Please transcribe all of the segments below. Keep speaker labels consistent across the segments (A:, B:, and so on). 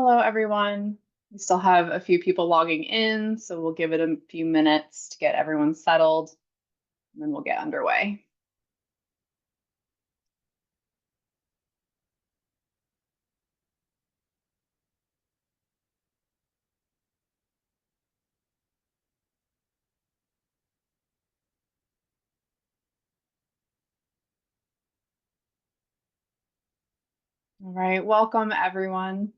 A: Hello, everyone. We still have a few people logging in, so we'll give it a few minutes to get everyone settled, and then we'll get underway. All right, welcome, everyone.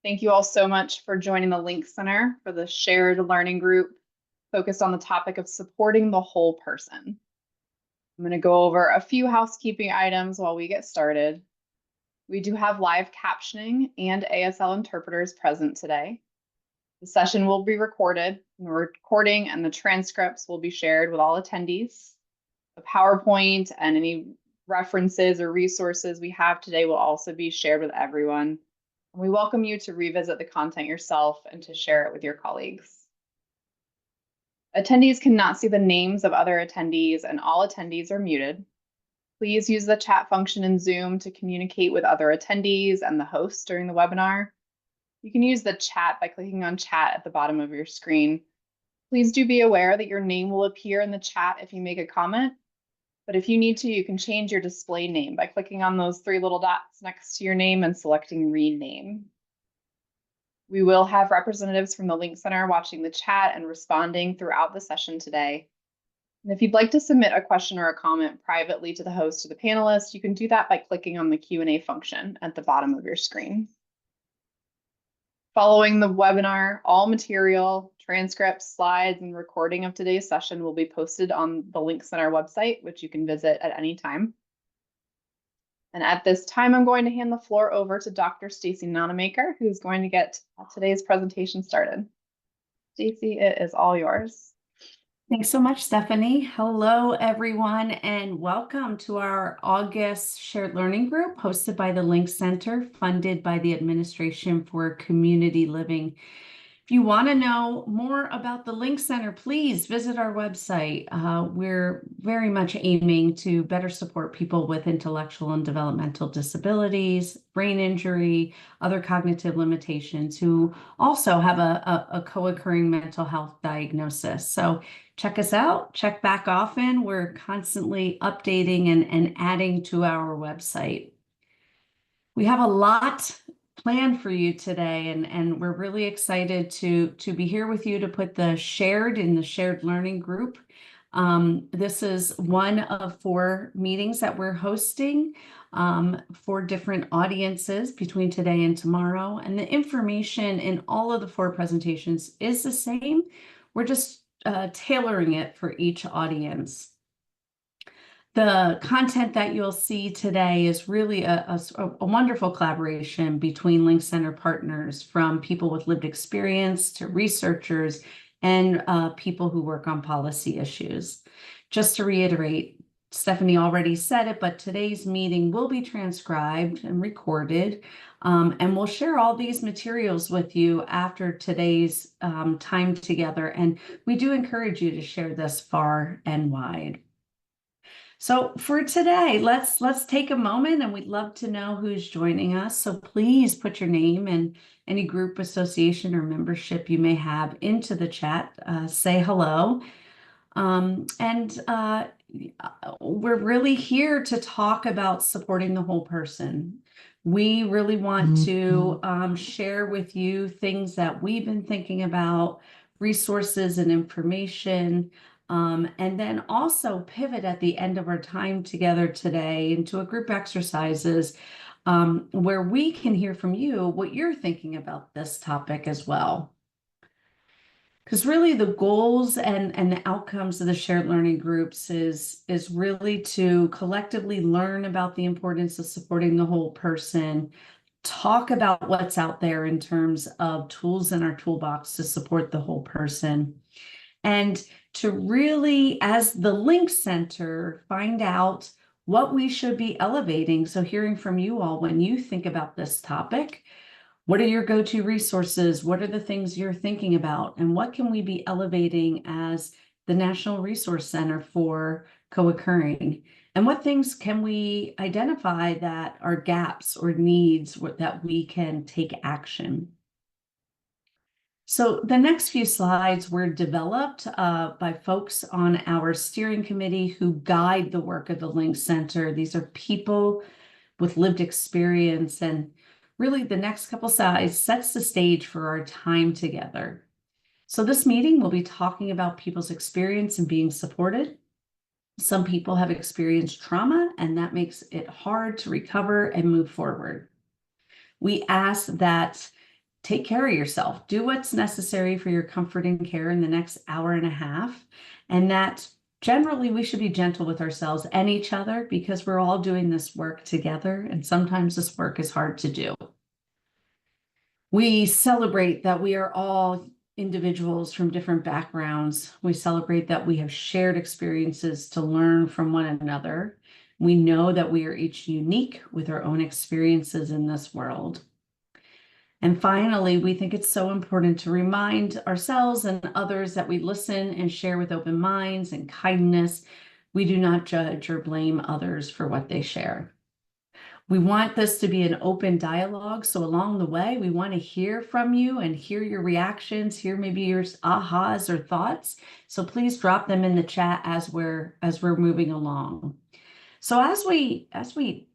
A: Thank you all so much for joining the Link Center for the shared learning group focused on the topic of supporting the whole person. I'm going to go over a few housekeeping items while we get started. We do have live captioning and ASL interpreters present today. The session will be recorded, and the recording and the transcripts will be shared with all attendees. The PowerPoint and any references or resources we have today will also be shared with everyone. We welcome you to revisit the content yourself and to share it with your colleagues. Attendees cannot see the names of other attendees, and all attendees are muted. Please use the chat function in Zoom to communicate with other attendees and the host during the webinar. You can use the chat by clicking on chat at the bottom of your screen. Please do be aware that your name will appear in the chat if you make a comment, but if you need to, you can change your display name by clicking on those three little dots next to your name and selecting rename. We will have representatives from the Link Center watching the chat and responding throughout the session today. And if you'd like to submit a question or a comment privately to the host or the panelists, you can do that by clicking on the Q&A function at the bottom of your screen. Following the webinar, all material, transcripts, slides, and recording of today's session will be posted on the Link Center website, which you can visit at any time. And at this time, I'm going to hand the floor over to Dr. Stacy Nonamaker, who's going to get today's presentation started. Stacy, it is all yours.
B: Thanks so much, Stephanie. Hello, everyone, and welcome to our August Shared Learning Group hosted by the Link Center, funded by the Administration for Community Living. If you want to know more about the Link Center, please visit our website. We're very much aiming to better support people with intellectual and developmental disabilities, brain injury, other cognitive limitations who also have a co-occurring mental health diagnosis. So check us out, check back often. We're constantly updating and adding to our website. We have a lot planned for you today, and we're really excited to be here with you to put the shared in the shared learning group. This is one of 4 meetings that we're hosting for different audiences between today and tomorrow. And the information in all of the 4 presentations is the same. We're just tailoring it for each audience. The content that you'll see today is really a wonderful collaboration between Link Center partners, from people with lived experience to researchers and people who work on policy issues. Just to reiterate, Stephanie already said it, but today's meeting will be transcribed and recorded, and we'll share all these materials with you after today's time together. And we do encourage you to share this far and wide. So for today, let's take a moment, and we'd love to know who's joining us. So please put your name and any group, association, or membership you may have into the chat. Say hello. We're really here to talk about supporting the whole person. We really want to share with you things that we've been thinking about, resources and information, and then also pivot at the end of our time together today into a group exercises where we can hear from you what you're thinking about this topic as well. Because really the goals and the outcomes of the shared learning groups is really to collectively learn about the importance of supporting the whole person, talk about what's out there in terms of tools in our toolbox to support the whole person, and to really, as the Link Center, find out what we should be elevating. So hearing from you all when you think about this topic, what are your go-to resources? What are the things you're thinking about? And what can we be elevating as the National Resource Center for co-occurring? And what things can we identify that are gaps or needs that we can take action? So the next few slides were developed by folks on our steering committee who guide the work of the Link Center. These are people with lived experience, and really the next couple slides sets the stage for our time together. So this meeting will be talking about people's experience in being supported. Some people have experienced trauma, and that makes it hard to recover and move forward. We ask that take care of yourself. Do what's necessary for your comfort and care in the next hour and a half. And that generally we should be gentle with ourselves and each other because we're all doing this work together. And sometimes this work is hard to do. We celebrate that we are all individuals from different backgrounds. We celebrate that we have shared experiences to learn from one another. We know that we are each unique with our own experiences in this world. And finally, we think it's so important to remind ourselves and others that we listen and share with open minds and kindness. We do not judge or blame others for what they share. We want this to be an open dialogue. So along the way, we want to hear from you and hear your reactions, hear maybe your ahas or thoughts. So please drop them in the chat as we're moving along. So as we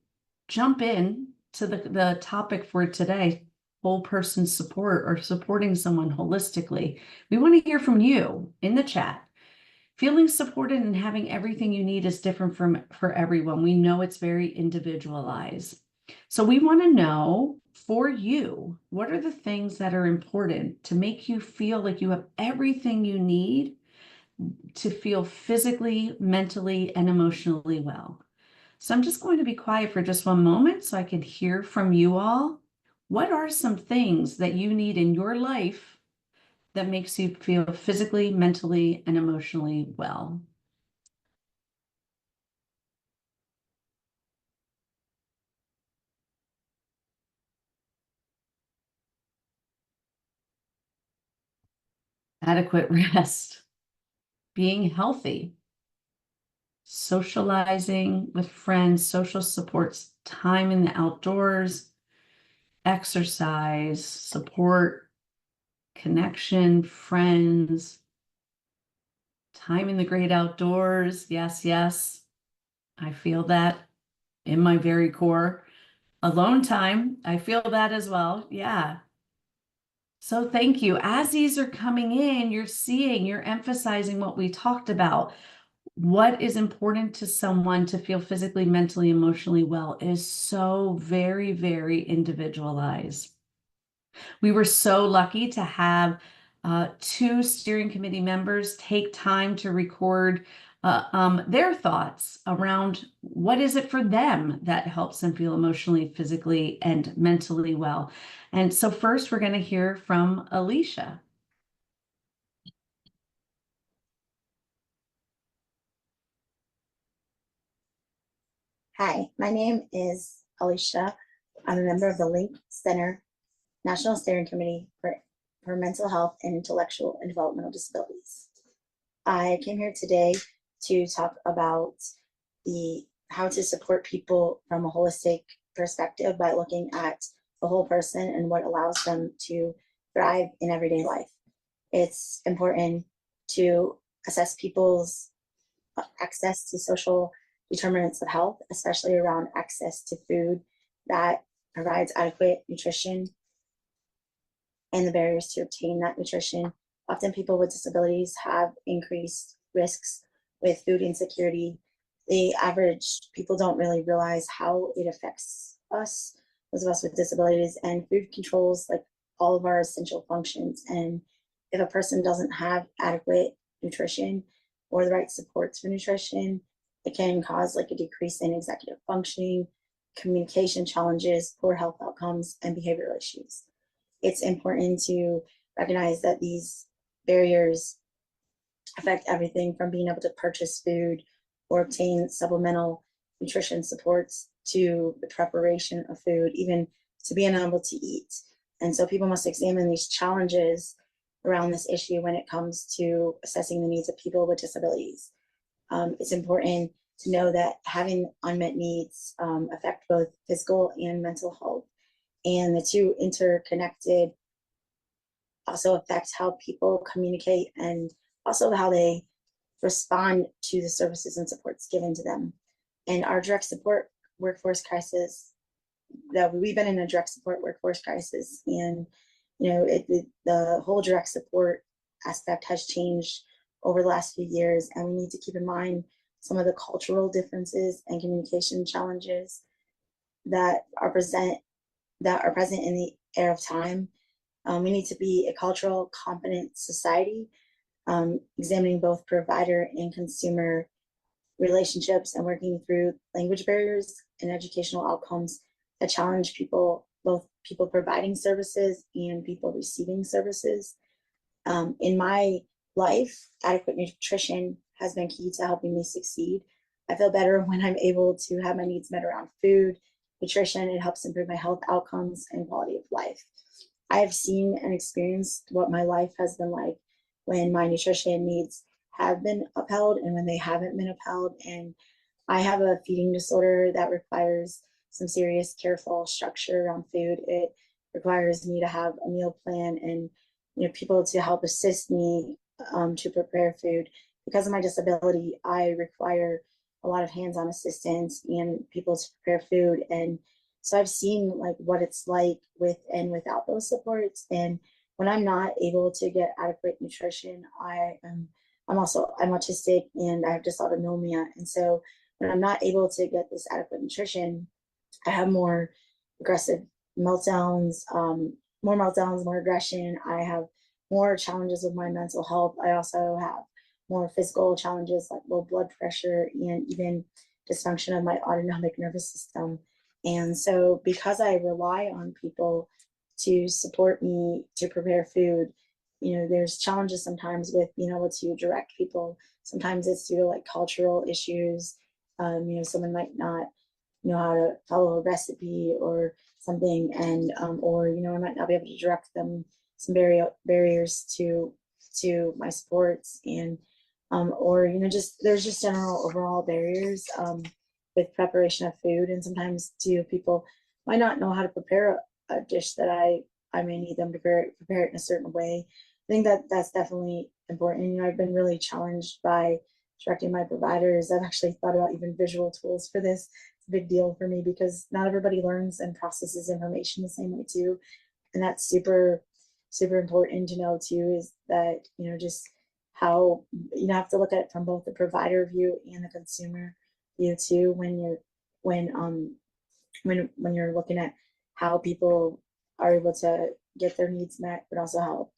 B: jump in to the topic for today, whole person support or supporting someone holistically, we want to hear from you in the chat. Feeling supported and having everything you need is different for everyone. We know it's very individualized. So we want to know for you, what are the things that are important to make you feel like you have everything you need to feel physically, mentally, and emotionally well? So I'm just going to be quiet for just one moment so I can hear from you all. What are some things that you need in your life that makes you feel physically, mentally, and emotionally well? Adequate rest, being healthy, socializing with friends, social supports, time in the outdoors, exercise, support, connection, friends, time in the great outdoors. Yes, yes, I feel that in my very core. Alone time, I feel that as well. Yeah. So thank you. As these are coming in, you're emphasizing what we talked about. What is important to someone to feel physically, mentally, emotionally well is so very, very individualized. We were so lucky to have 2 steering committee members take time to record their thoughts around what is it for them that helps them feel emotionally, physically, and mentally well. And so first we're going to hear from Alicia.
C: Hi, my name is Alicia. I'm a member of the Link Center National Steering Committee for Mental Health and Intellectual and Developmental Disabilities. I came here today to talk about how to support people from a holistic perspective by looking at the whole person and what allows them to thrive in everyday life. It's important to assess people's access to social determinants of health, especially around access to food that provides adequate nutrition and the barriers to obtain that nutrition. Often people with disabilities have increased risks with food insecurity. The average people don't really realize how it affects us, those of us with disabilities, and food controls like all of our essential functions. And if a person doesn't have adequate nutrition or the right supports for nutrition, it can cause like a decrease in executive functioning, communication challenges, poor health outcomes, and behavioral issues. It's important to recognize that these barriers affect everything from being able to purchase food or obtain supplemental nutrition supports to the preparation of food, even to being able to eat. And so people must examine these challenges around this issue when it comes to assessing the needs of people with disabilities. It's important to know that having unmet needs affect both physical and mental health, and the two interconnected also affect how people communicate and also how they respond to the services and supports given to them. And our direct support workforce crisis, that we've been in a direct support workforce crisis, and the whole direct support aspect has changed over the last few years, and we need to keep in mind some of the cultural differences and communication challenges that are present in the era of time. We need to be a cultural competent society, examining both provider and consumer relationships and working through language barriers and educational outcomes that challenge people, both people providing services and people receiving services. In my life, adequate nutrition has been key to helping me succeed. I feel better when I'm able to have my needs met around food, nutrition. It helps improve my health outcomes and quality of life. I have seen and experienced what my life has been like when my nutrition needs have been upheld and when they haven't been upheld. And I have a feeding disorder that requires some serious, careful structure around food. It requires me to have a meal plan and people to help assist me to prepare food. Because of my disability, I require a lot of hands-on assistance and people to prepare food. And so I've seen like what it's like with and without those supports. And when I'm not able to get adequate nutrition, I'm autistic and I have dysautonomia. And so when I'm not able to get this adequate nutrition, I have more aggressive meltdowns, more aggression. I have more challenges with my mental health. I also have more physical challenges like low blood pressure and even dysfunction of my autonomic nervous system. And so because I rely on people to support me to prepare food, there's challenges sometimes with being able to direct people. Sometimes it's due to like cultural issues. Someone might not know how to follow a recipe or something, and or I might not be able to direct them some barriers to my sports, and or just there's just general overall barriers with preparation of food. And sometimes too people might not know how to prepare a dish that I may need them to prepare it in a certain way. I think that's definitely important. I've been really challenged by directing my providers. I've actually thought about even visual tools for this. It's a big deal for me because not everybody learns and processes information the same way too. And that's super, super important to know too, is that, just how you have to look at it from both the provider view and the consumer view too, when you're looking at how people are able to get their needs met, but also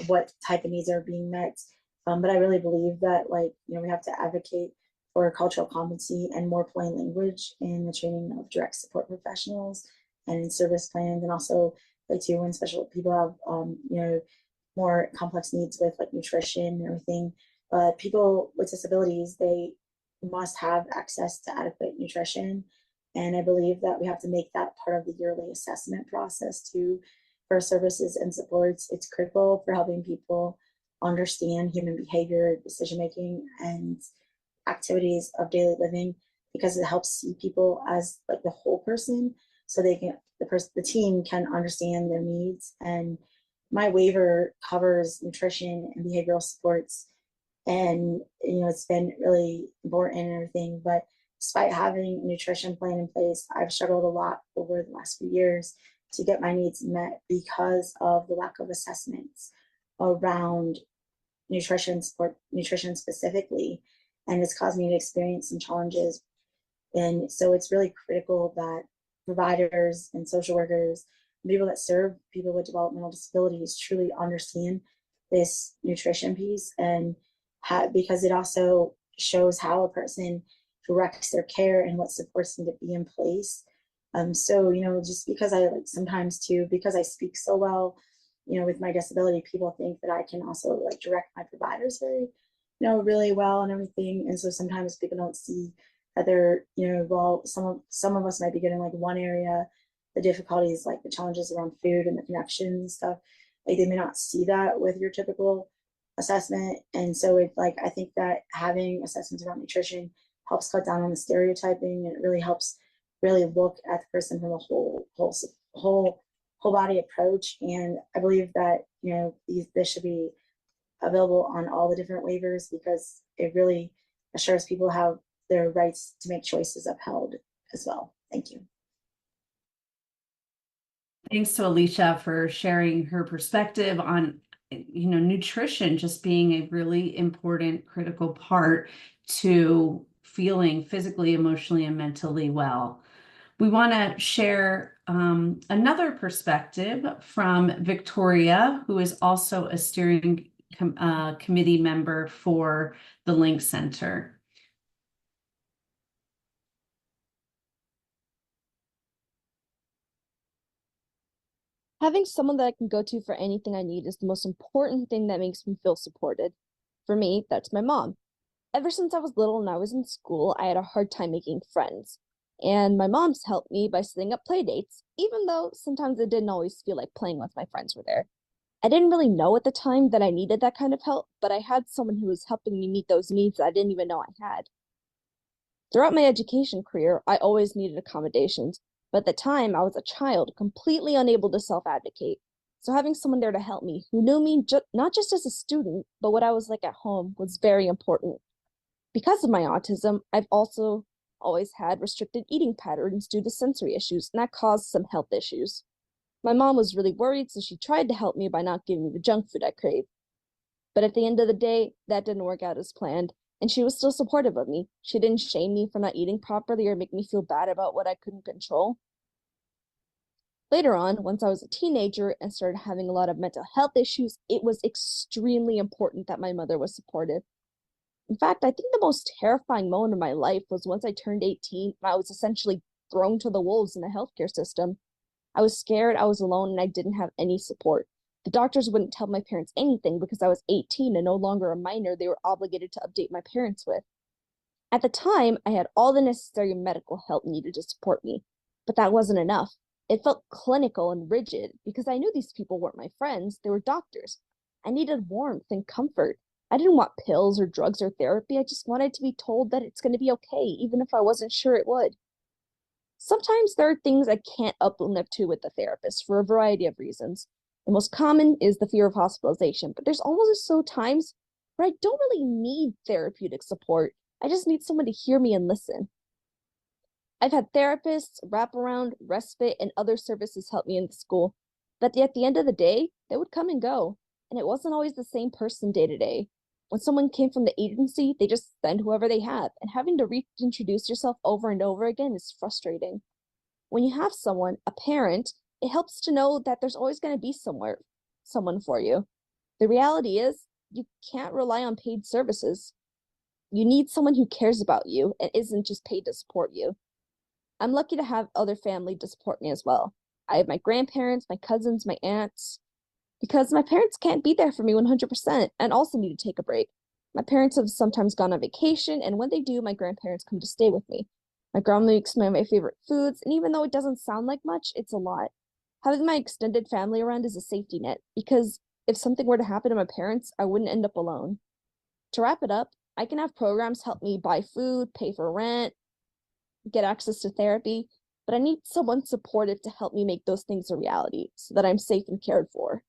C: what type of needs are being met. But I really believe that we have to advocate for cultural competency and more plain language in the training of direct support professionals and in service plans, and also too when special people have more complex needs with like nutrition and everything. But people with disabilities, they must have access to adequate nutrition. And I believe that we have to make that part of the yearly assessment process too for services and supports. It's critical for helping people understand human behavior, decision making, and activities of daily living, because it helps see people as like the whole person, so the team can understand their needs. And my waiver covers nutrition and behavioral supports, and it's been really important and everything. But despite having a nutrition plan in place, I've struggled a lot over the last few years to get my needs met because of the lack of assessments around nutrition specifically, and it's caused me to experience some challenges. And so it's really critical that providers and social workers, people that serve people with developmental disabilities, truly understand this nutrition piece, and because it also shows how a person directs their care and what supports them to be in place. So just because I sometimes too, because I speak so well, with my disability, people think that I can also direct my providers very, really well and everything. And so sometimes people don't see that they're, well, some of us might be good in one area, the difficulties, the challenges around food and the connections and stuff. They may not see that with your typical assessment. And so I think that having assessments about nutrition helps cut down on the stereotyping, and it really helps really look at the person from a whole body approach. And I believe that, this should be available on all the different waivers, because it really assures people have their rights to make choices upheld as well. Thank you.
B: Thanks to Alicia for sharing her perspective on, nutrition just being a really important, critical part to feeling physically, emotionally, and mentally well. We want to share another perspective from Victoria, who is also a steering committee member for the Link Center.
D: Having someone that I can go to for anything I need is the most important thing that makes me feel supported. For me, that's my mom. Ever since I was little and I was in school, I had a hard time making friends. And my mom's helped me by setting up play dates, even though sometimes it didn't always feel like playing with my friends were there. I didn't really know at the time that I needed that kind of help, but I had someone who was helping me meet those needs that I didn't even know I had. Throughout my education career, I always needed accommodations, but at the time I was a child, completely unable to self-advocate. So having someone there to help me, who knew me not just as a student, but what I was like at home, was very important. Because of my autism, I've also always had restricted eating patterns due to sensory issues, and that caused some health issues. My mom was really worried, so she tried to help me by not giving me the junk food I crave. But at the end of the day, that didn't work out as planned, and she was still supportive of me. She didn't shame me for not eating properly or make me feel bad about what I couldn't control. Later on, once I was a teenager and started having a lot of mental health issues, it was extremely important that my mother was supportive. In fact, I think the most terrifying moment of my life was once I turned 18 and I was essentially thrown to the wolves in the healthcare system. I was scared, I was alone, and I didn't have any support. The doctors wouldn't tell my parents anything because I was 18 and no longer a minor they were obligated to update my parents with. At the time, I had all the necessary medical help needed to support me, but that wasn't enough. It felt clinical and rigid because I knew these people weren't my friends, they were doctors. I needed warmth and comfort. I didn't want pills or drugs or therapy. I just wanted to be told that it's going to be okay, even if I wasn't sure it would. Sometimes there are things I can't uplift to with the therapist for a variety of reasons. The most common is the fear of hospitalization, but there's also times where I don't really need therapeutic support. I just need someone to hear me and listen. I've had therapists, wraparound, respite, and other services help me in the school, but at the end of the day, they would come and go, and it wasn't always the same person day to day. When someone came from the agency, they just send whoever they have, and having to reintroduce yourself over and over again is frustrating. When you have someone, a parent, it helps to know that there's always going to be someone for you. The reality is, you can't rely on paid services. You need someone who cares about you and isn't just paid to support you. I'm lucky to have other family to support me as well. I have my grandparents, my cousins, my aunts, because my parents can't be there for me 100% and also need to take a break. My parents have sometimes gone on vacation, and when they do, my grandparents come to stay with me. My grandma makes my favorite foods, and even though it doesn't sound like much, it's a lot. Having my extended family around is a safety net, because if something were to happen to my parents, I wouldn't end up alone. To wrap it up, I can have programs help me buy food, pay for rent, get access to therapy, but I need someone supportive to help me make those things a reality so that I'm safe and cared for.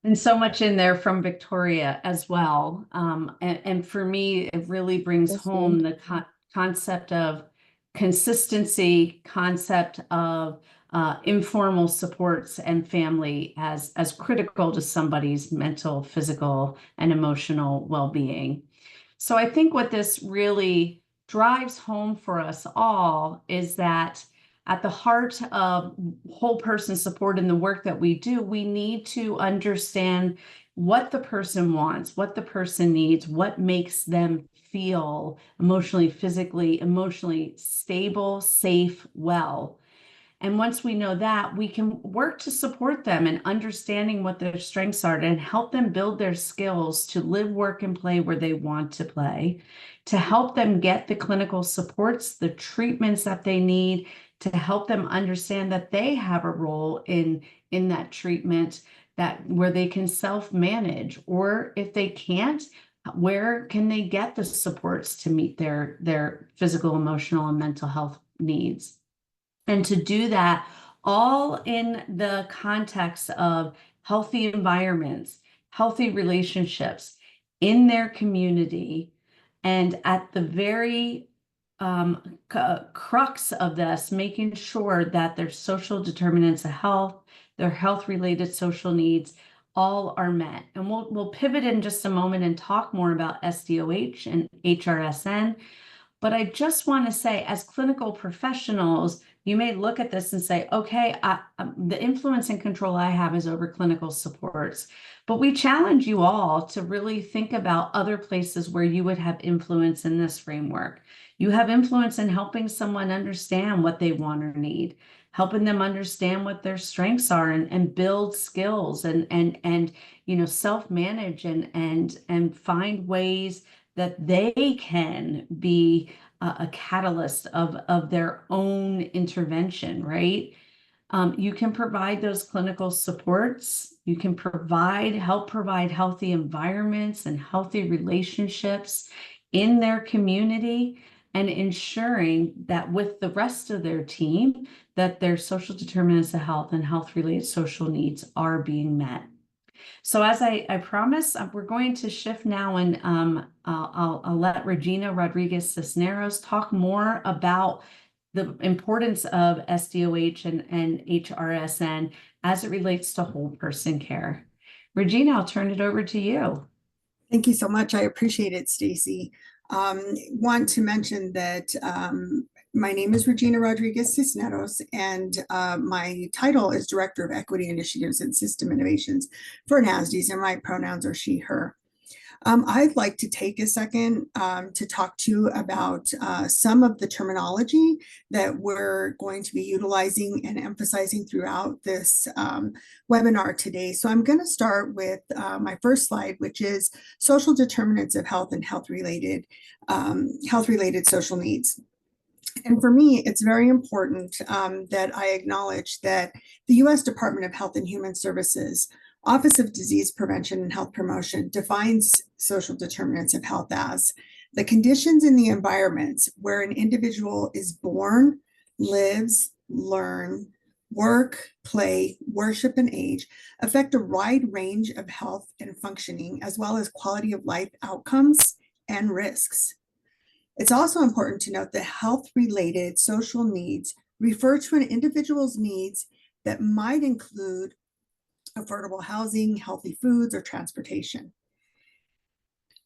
B: And so much in there from Victoria as well. And for me, it really brings home the concept of consistency, concept of informal supports and family as critical to somebody's mental, physical, and emotional well-being. So I think what this really drives home for us all is that at the heart of whole person support in the work that we do, we need to understand what the person wants, what the person needs, what makes them feel emotionally, physically, emotionally stable, safe, well. And once we know that, we can work to support them in understanding what their strengths are and help them build their skills to live, work, and play where they want to play, to help them get the clinical supports, the treatments that they need, to help them understand that they have a role in that treatment, that where they can self-manage, or if they can't, where can they get the supports to meet their physical, emotional, and mental health needs? And to do that all in the context of healthy environments, healthy relationships in their community, and at the very crux of this, making sure that their social determinants of health, their health-related social needs, all are met. And we'll pivot in just a moment and talk more about SDOH and HRSN. But I just want to say, as clinical professionals, you may look at this and say, okay, the influence and control I have is over clinical supports. But we challenge you all to really think about other places where you would have influence in this framework. You have influence in helping someone understand what they want or need, helping them understand what their strengths are, and build skills and self-manage and find ways that they can be a catalyst of their own intervention, right? You can provide those clinical supports. You can help provide healthy environments and healthy relationships in their community, and ensuring that with the rest of their team, that their social determinants of health and health-related social needs are being met. So as I promised, we're going to shift now, and I'll let Regina Rodriguez Cisneros talk more about the importance of SDOH and HRSN as it relates to whole person care. Regina, I'll turn it over to you.
E: Thank you so much. I appreciate it, Stacy. Want to mention that my name is Regina Rodriguez Cisneros, and my title is Director of Equity Initiatives and System Innovations for NASDS, and my pronouns are she, her. I'd like to take a second to talk to you about some of the terminology that we're going to be utilizing and emphasizing throughout this webinar today. So I'm going to start with my first slide, which is social determinants of health and health-related social needs. And for me, it's very important that I acknowledge that the U.S. Department of Health and Human Services Office of Disease Prevention and Health Promotion defines social determinants of health as the conditions in the environments where an individual is born, lives, learn, work, play, worship, and age affect a wide range of health and functioning, as well as quality of life outcomes and risks. It's also important to note that health-related social needs refer to an individual's needs that might include affordable housing, healthy foods, or transportation.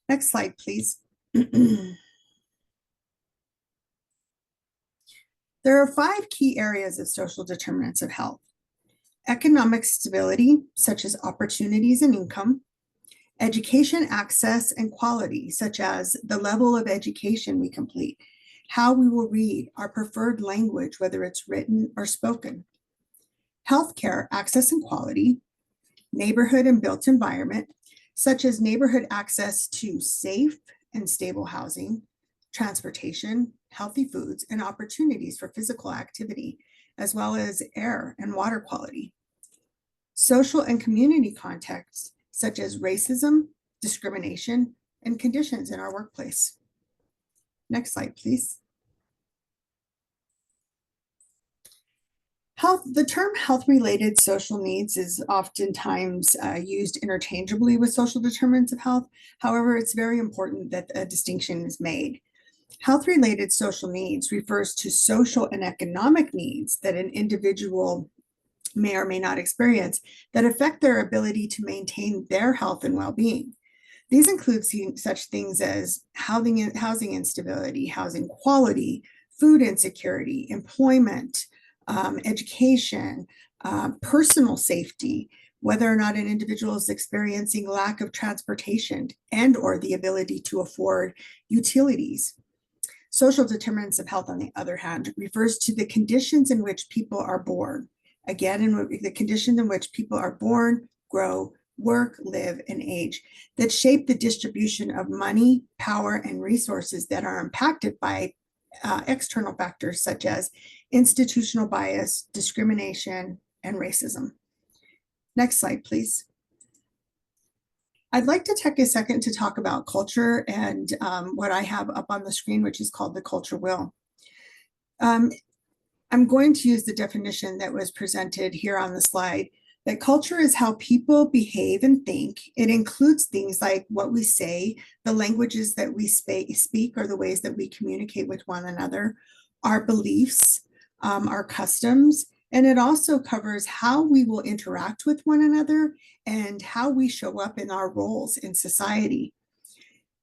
E: Next slide, please. There are 5 key areas of social determinants of health: economic stability, such as opportunities and income; education access and quality, such as the level of education we complete, how we will read, our preferred language, whether it's written or spoken; healthcare access and quality; neighborhood and built environment, such as neighborhood access to safe and stable housing, transportation, healthy foods, and opportunities for physical activity, as well as air and water quality; social and community contexts, such as racism, discrimination, and conditions in our workplace. Next slide, please. The term health-related social needs is oftentimes used interchangeably with social determinants of health. However, it's very important that a distinction is made. Health-related social needs refers to social and economic needs that an individual may or may not experience that affect their ability to maintain their health and well-being. These include such things as housing instability, housing quality, food insecurity, employment, education, personal safety, whether or not an individual is experiencing lack of transportation and or the ability to afford utilities. Social determinants of health, on the other hand, refers to the conditions in which people are born. Again, in the conditions in which people are born, grow, work, live, and age that shape the distribution of money, power, and resources that are impacted by external factors such as institutional bias, discrimination, and racism. Next slide, please. I'd like to take a second to talk about culture and what I have up on the screen, which is called the culture wheel. I'm going to use the definition that was presented here on the slide, that culture is how people behave and think. It includes things like what we say, the languages that we speak, or the ways that we communicate with one another, our beliefs, our customs, and it also covers how we will interact with one another and how we show up in our roles in society.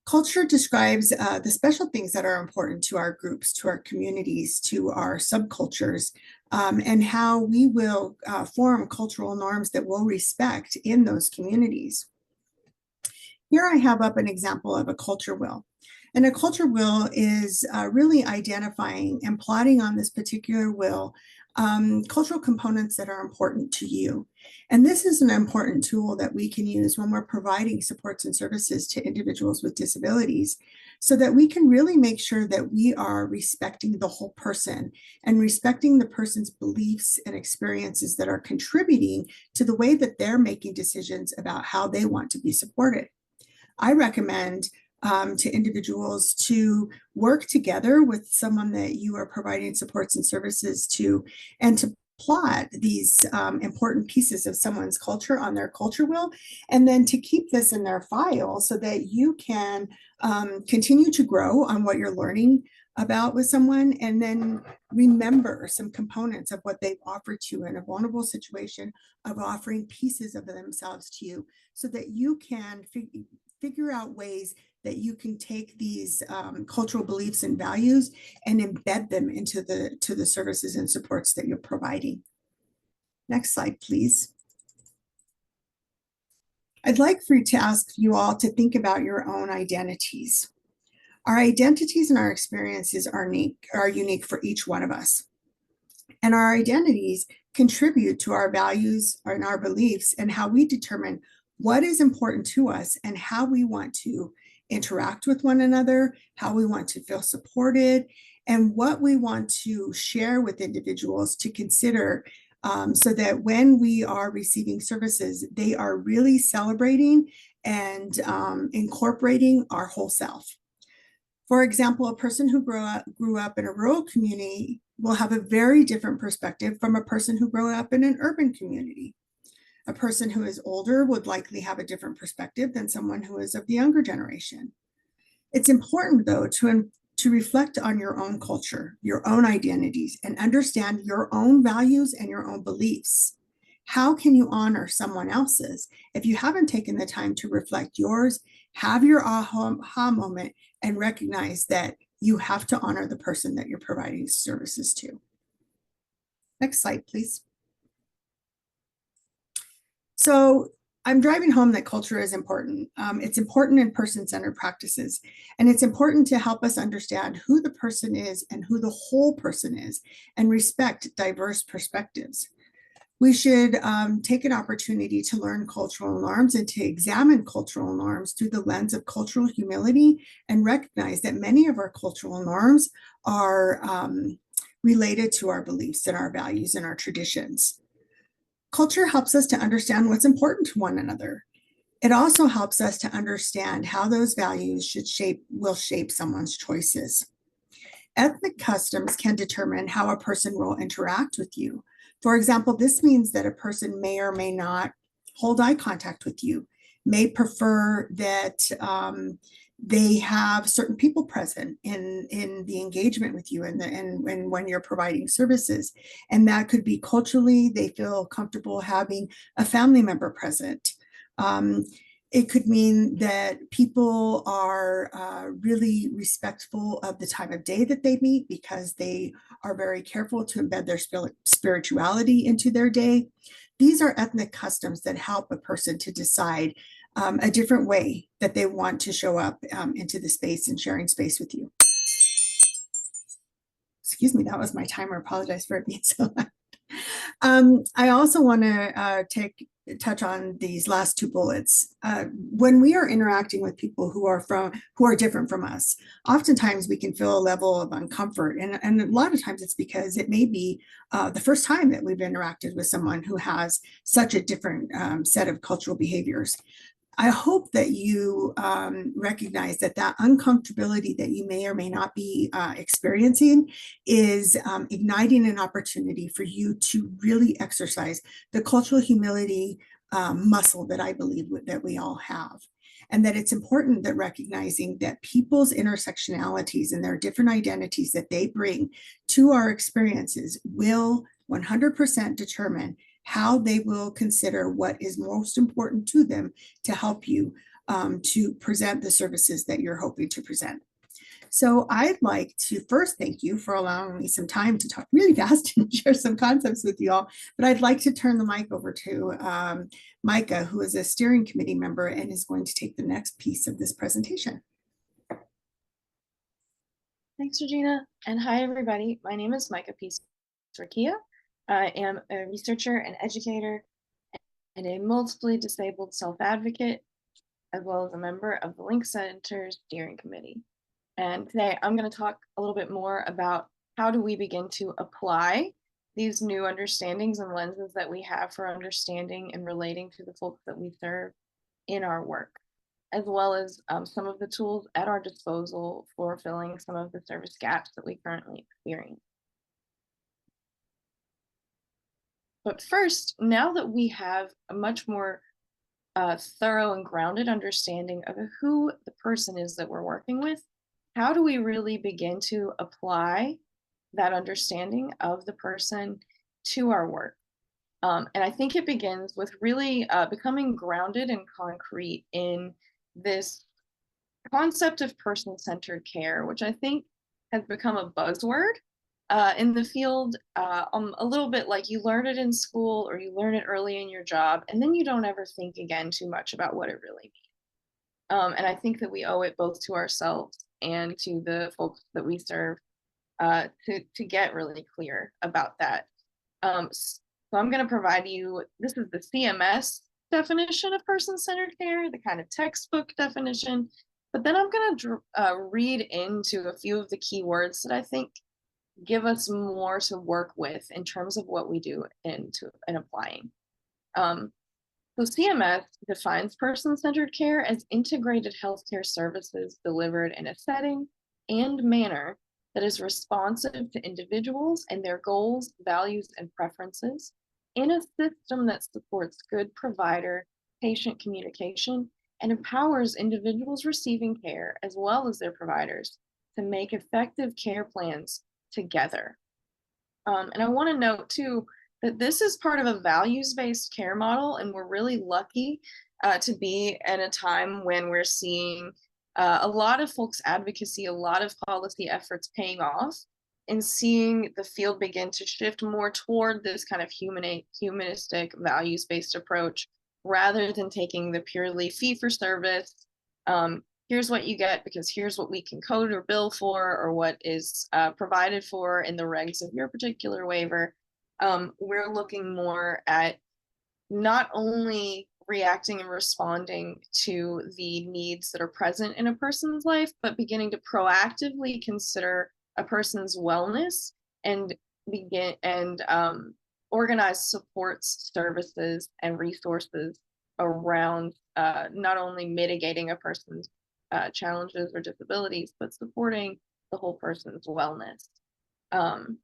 E: Culture describes the special things that are important to our groups, to our communities, to our subcultures, and how we will form cultural norms that we'll respect in those communities. Here I have up an example of a culture wheel. And a culture wheel is really identifying and plotting on this particular wheel cultural components that are important to you. And this is an important tool that we can use when we're providing supports and services to individuals with disabilities, so that we can really make sure that we are respecting the whole person and respecting the person's beliefs and experiences that are contributing to the way that they're making decisions about how they want to be supported. I recommend to individuals to work together with someone that you are providing supports and services to, and to plot these important pieces of someone's culture on their culture wheel, and then to keep this in their file so that you can continue to grow on what you're learning about with someone, and then remember some components of what they've offered to you in a vulnerable situation, of offering pieces of themselves to you, so that you can figure out ways that you can take these cultural beliefs and values and embed them into the services and supports that you're providing. Next slide, please. I'd like to ask you all to think about your own identities. Our identities and our experiences are unique for each one of us. And our identities contribute to our values and our beliefs, and how we determine what is important to us and how we want to interact with one another, how we want to feel supported, and what we want to share with individuals to consider, so that when we are receiving services, they are really celebrating and incorporating our whole self. For example, a person who grew up in a rural community will have a very different perspective from a person who grew up in an urban community. A person who is older would likely have a different perspective than someone who is of the younger generation. It's important, though, to reflect on your own culture, your own identities, and understand your own values and your own beliefs. How can you honor someone else's if you haven't taken the time to reflect yours, have your aha moment, and recognize that you have to honor the person that you're providing services to? Next slide, please. So I'm driving home that culture is important. It's important in person-centered practices, and it's important to help us understand who the person is and who the whole person is, and respect diverse perspectives. We should take an opportunity to learn cultural norms and to examine cultural norms through the lens of cultural humility, and recognize that many of our cultural norms are related to our beliefs and our values and our traditions. Culture helps us to understand what's important to one another. It also helps us to understand how those values will shape someone's choices. Ethnic customs can determine how a person will interact with you. For example, this means that a person may or may not hold eye contact with you, may prefer that they have certain people present in the engagement with you and when you're providing services. And that could be culturally, they feel comfortable having a family member present. It could mean that people are really respectful of the time of day that they meet, because they are very careful to embed their spirituality into their day. These are ethnic customs that help a person to decide a different way that they want to show up into the space and sharing space with you. Excuse me, that was my timer. Apologize for it being so loud. I also want to take touch on these last two bullets. When we are interacting with people who are different from us, oftentimes we can feel a level of uncomfort, and a lot of times it's because it may be the first time that we've interacted with someone who has such a different set of cultural behaviors. I hope that you recognize that uncomfortability that you may or may not be experiencing is igniting an opportunity for you to really exercise the cultural humility muscle that I believe that we all have. And that it's important that recognizing that people's intersectionalities and their different identities that they bring to our experiences will 100% determine how they will consider what is most important to them to help you to present the services that you're hoping to present. So I'd like to first thank you for allowing me some time to talk really fast and share some concepts with you all. But I'd like to turn the mic over to Micah, who is a steering committee member and is going to take the next piece of this presentation.
F: Thanks, Regina. And hi, everybody. My name is Micah P. Sarkia. I am a researcher and educator and a multiply disabled self-advocate, as well as a member of the Link Center's steering committee. And today I'm going to talk a little bit more about how do we begin to apply these new understandings and lenses that we have for understanding and relating to the folks that we serve in our work, as well as some of the tools at our disposal for filling some of the service gaps that we currently experience. But first, now that we have a much more thorough and grounded understanding of who the person is that we're working with, how do we really begin to apply that understanding of the person to our work? And I think it begins with really becoming grounded and concrete in this concept of person-centered care, which I think has become a buzzword in the field, a little bit like you learn it in school or you learn it early in your job, and then you don't ever think again too much about what it really means. And I think that we owe it both to ourselves and to the folks that we serve to get really clear about that. So I'm going to provide you, this is the CMS definition of person-centered care, the kind of textbook definition, but then I'm going to read into a few of the key words that I think give us more to work with in terms of what we do in applying. So CMS defines person-centered care as integrated healthcare services delivered in a setting and manner that is responsive to individuals and their goals, values, and preferences in a system that supports good provider-patient communication and empowers individuals receiving care as well as their providers to make effective care plans together. And I want to note too that this is part of a values-based care model, and we're really lucky to be in a time when we're seeing a lot of folks' advocacy, a lot of policy efforts paying off, and seeing the field begin to shift more toward this kind of humanistic, values-based approach, rather than taking the purely fee-for-service, here's what you get because here's what we can code or bill for, or what is provided for in the regs of your particular waiver. We're looking more at not only reacting and responding to the needs that are present in a person's life, but beginning to proactively consider a person's wellness and organize supports, services, and resources around not only mitigating a person's challenges or disabilities, but supporting the whole person's wellness. I'm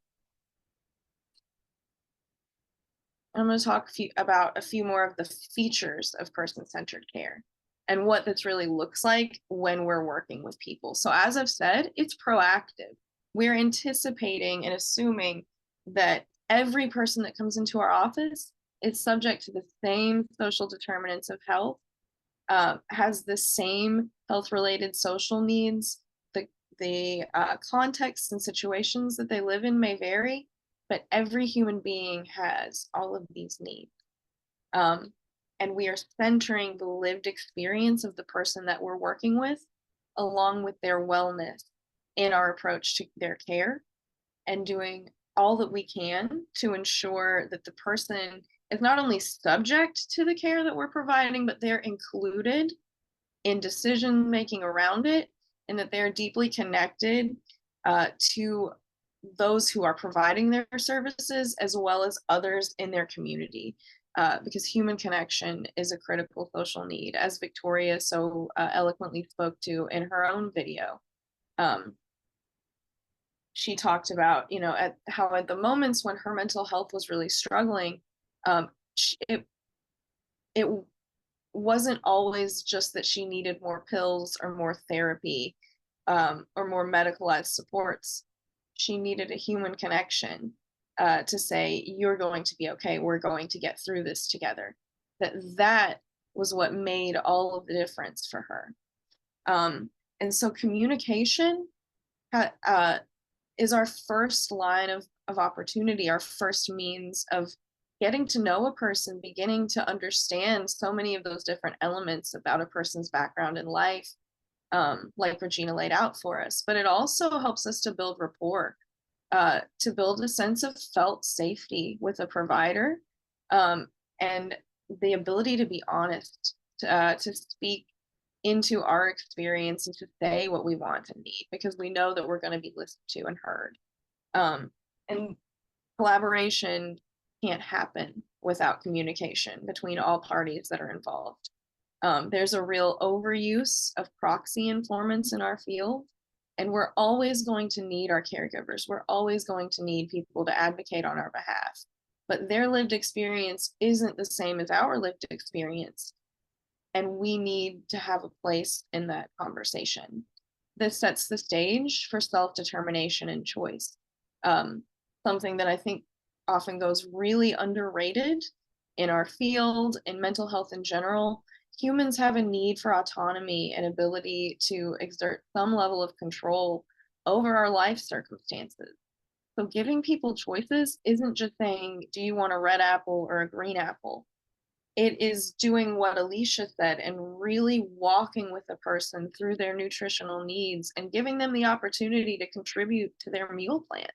F: going to talk about a few more of the features of person-centered care and what this really looks like when we're working with people. So as I've said, it's proactive. We're anticipating and assuming that every person that comes into our office is subject to the same social determinants of health, has the same health-related social needs. The contexts and situations that they live in may vary, but every human being has all of these needs. And we are centering the lived experience of the person that we're working with, along with their wellness in our approach to their care, and doing all that we can to ensure that the person is not only subject to the care that we're providing, but they're included in decision making around it, and that they're deeply connected to those who are providing their services as well as others in their community. Because human connection is a critical social need, as Victoria so eloquently spoke to in her own video. She talked about, you know, at the moments when her mental health was really struggling, it wasn't always just that she needed more pills or more therapy or more medicalized supports. She needed a human connection to say, you're going to be okay. We're going to get through this together. That was what made all of the difference for her. And so communication is our first line of opportunity, our first means of getting to know a person, beginning to understand so many of those different elements about a person's background in life, like Regina laid out for us. But it also helps us to build rapport, to build a sense of felt safety with a provider, and the ability to be honest, to speak into our experience and to say what we want and need, because we know that we're going to be listened to and heard. And collaboration can't happen without communication between all parties that are involved. There's a real overuse of proxy informants in our field, and we're always going to need our caregivers. We're always going to need people to advocate on our behalf, but their lived experience isn't the same as our lived experience. And we need to have a place in that conversation. This sets the stage for self-determination and choice. Something that I think often goes really underrated in our field, in mental health in general. Humans have a need for autonomy and ability to exert some level of control over our life circumstances. So giving people choices isn't just saying, do you want a red apple or a green apple? It is doing what Alicia said and really walking with a person through their nutritional needs and giving them the opportunity to contribute to their meal plan.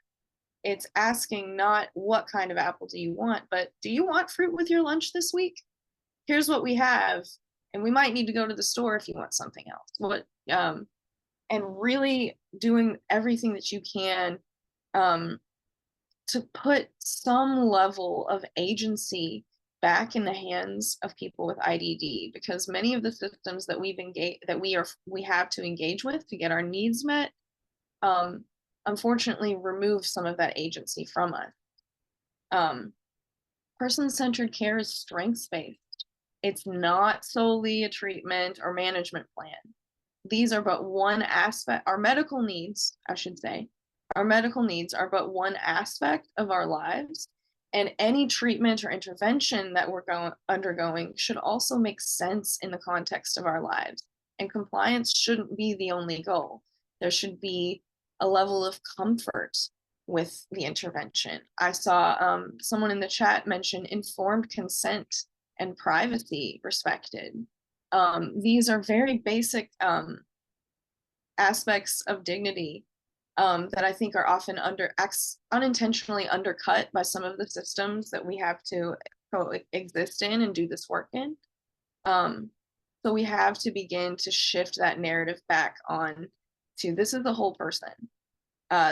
F: It's asking not what kind of apple do you want, but do you want fruit with your lunch this week? Here's what we have, and we might need to go to the store if you want something else. And really doing everything that you can to put some level of agency back in the hands of people with IDD, because many of the systems that we have to engage with to get our needs met, unfortunately remove some of that agency from us. Person-centered care is strengths-based. It's not solely a treatment or management plan. These are but one aspect. Our medical needs, I should say, our medical needs are but one aspect of our lives. And any treatment or intervention that we're undergoing should also make sense in the context of our lives. And compliance shouldn't be the only goal. There should be a level of comfort with the intervention. I saw someone in the chat mention informed consent and privacy respected. These are very basic aspects of dignity that I think are often unintentionally undercut by some of the systems that we have to coexist in and do this work in. So we have to begin to shift that narrative back on to, this is the whole person.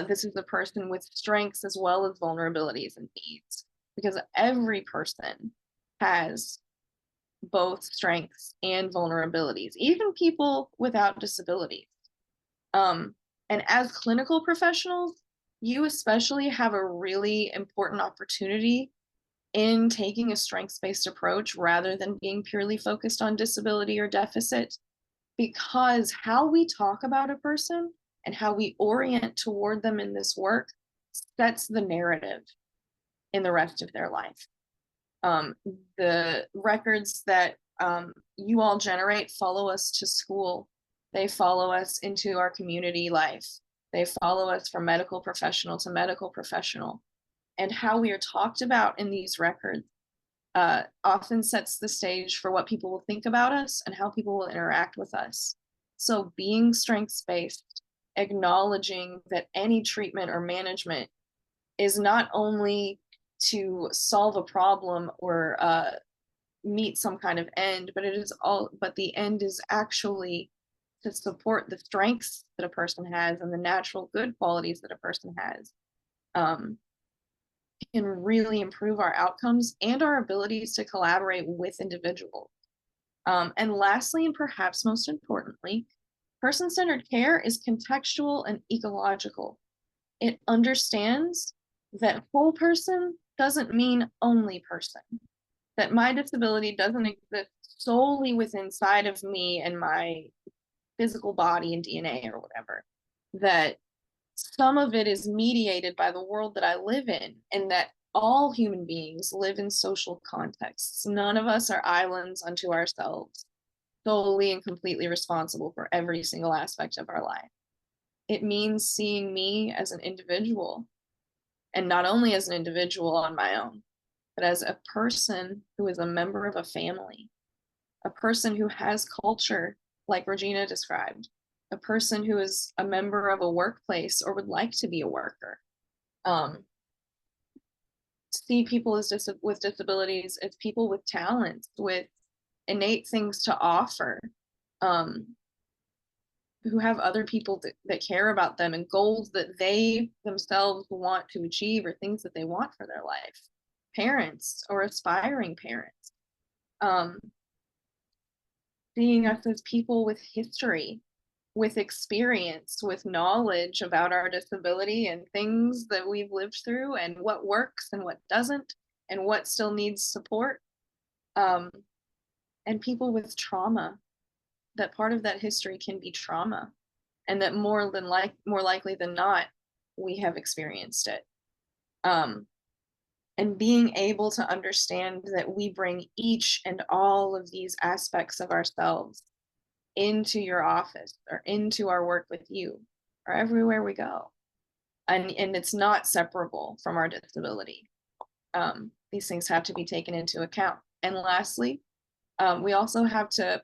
F: This is the person with strengths as well as vulnerabilities and needs, because every person has both strengths and vulnerabilities, even people without disabilities. And as clinical professionals, you especially have a really important opportunity in taking a strengths-based approach rather than being purely focused on disability or deficit, because how we talk about a person and how we orient toward them in this work sets the narrative in the rest of their life. The records that you all generate follow us to school. They follow us into our community life. They follow us from medical professional to medical professional. And how we are talked about in these records often sets the stage for what people will think about us and how people will interact with us. So being strengths-based, acknowledging that any treatment or management is not only to solve a problem or meet some kind of end, but the end is actually to support the strengths that a person has and the natural good qualities that a person has, can really improve our outcomes and our abilities to collaborate with individuals. And lastly, and perhaps most importantly, person-centered care is contextual and ecological. It understands that whole person doesn't mean only person, that my disability doesn't exist solely within inside of me and my physical body and DNA or whatever, that some of it is mediated by the world that I live in, and that all human beings live in social contexts. None of us are islands unto ourselves, solely and completely responsible for every single aspect of our life. It means seeing me as an individual, and not only as an individual on my own, but as a person who is a member of a family, a person who has culture, like Regina described, a person who is a member of a workplace or would like to be a worker. See people as with disabilities as people with talents, with innate things to offer, who have other people that care about them and goals that they themselves want to achieve or things that they want for their life. Parents or aspiring parents. Seeing us as people with history, with experience, with knowledge about our disability and things that we've lived through and what works and what doesn't and what still needs support. And people with trauma, that part of that history can be trauma, and that more likely than not, we have experienced it. And being able to understand that we bring each and all of these aspects of ourselves into your office or into our work with you or everywhere we go. And it's not separable from our disability. These things have to be taken into account. And lastly, we also have to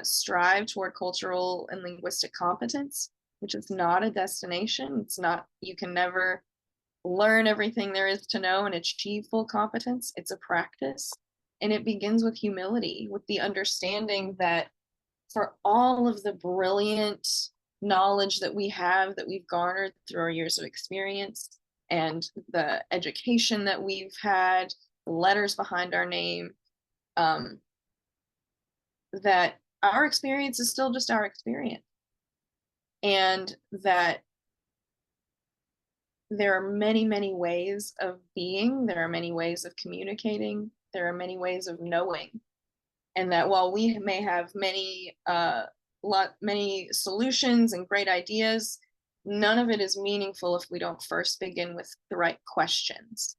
F: strive toward cultural and linguistic competence, which is not a destination. It's not, you can never learn everything there is to know and achieve full competence. It's a practice. And it begins with humility, with the understanding that for all of the brilliant knowledge that we have, that we've garnered through our years of experience and the education that we've had, the letters behind our name, that our experience is still just our experience. And that there are many, many ways of being, there are many ways of communicating, there are many ways of knowing. And that while we may have many solutions and great ideas, none of it is meaningful if we don't first begin with the right questions.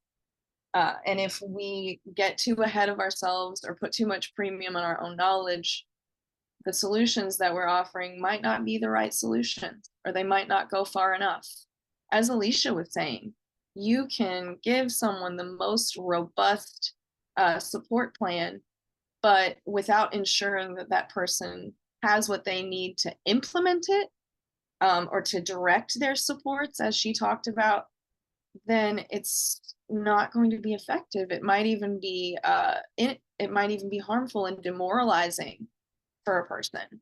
F: And if we get too ahead of ourselves or put too much premium on our own knowledge, the solutions that we're offering might not be the right solutions, or they might not go far enough. As Alicia was saying, you can give someone the most robust support plan, but without ensuring that that person has what they need to implement it, or to direct their supports, as she talked about, then it's not going to be effective. It might even be harmful and demoralizing for a person.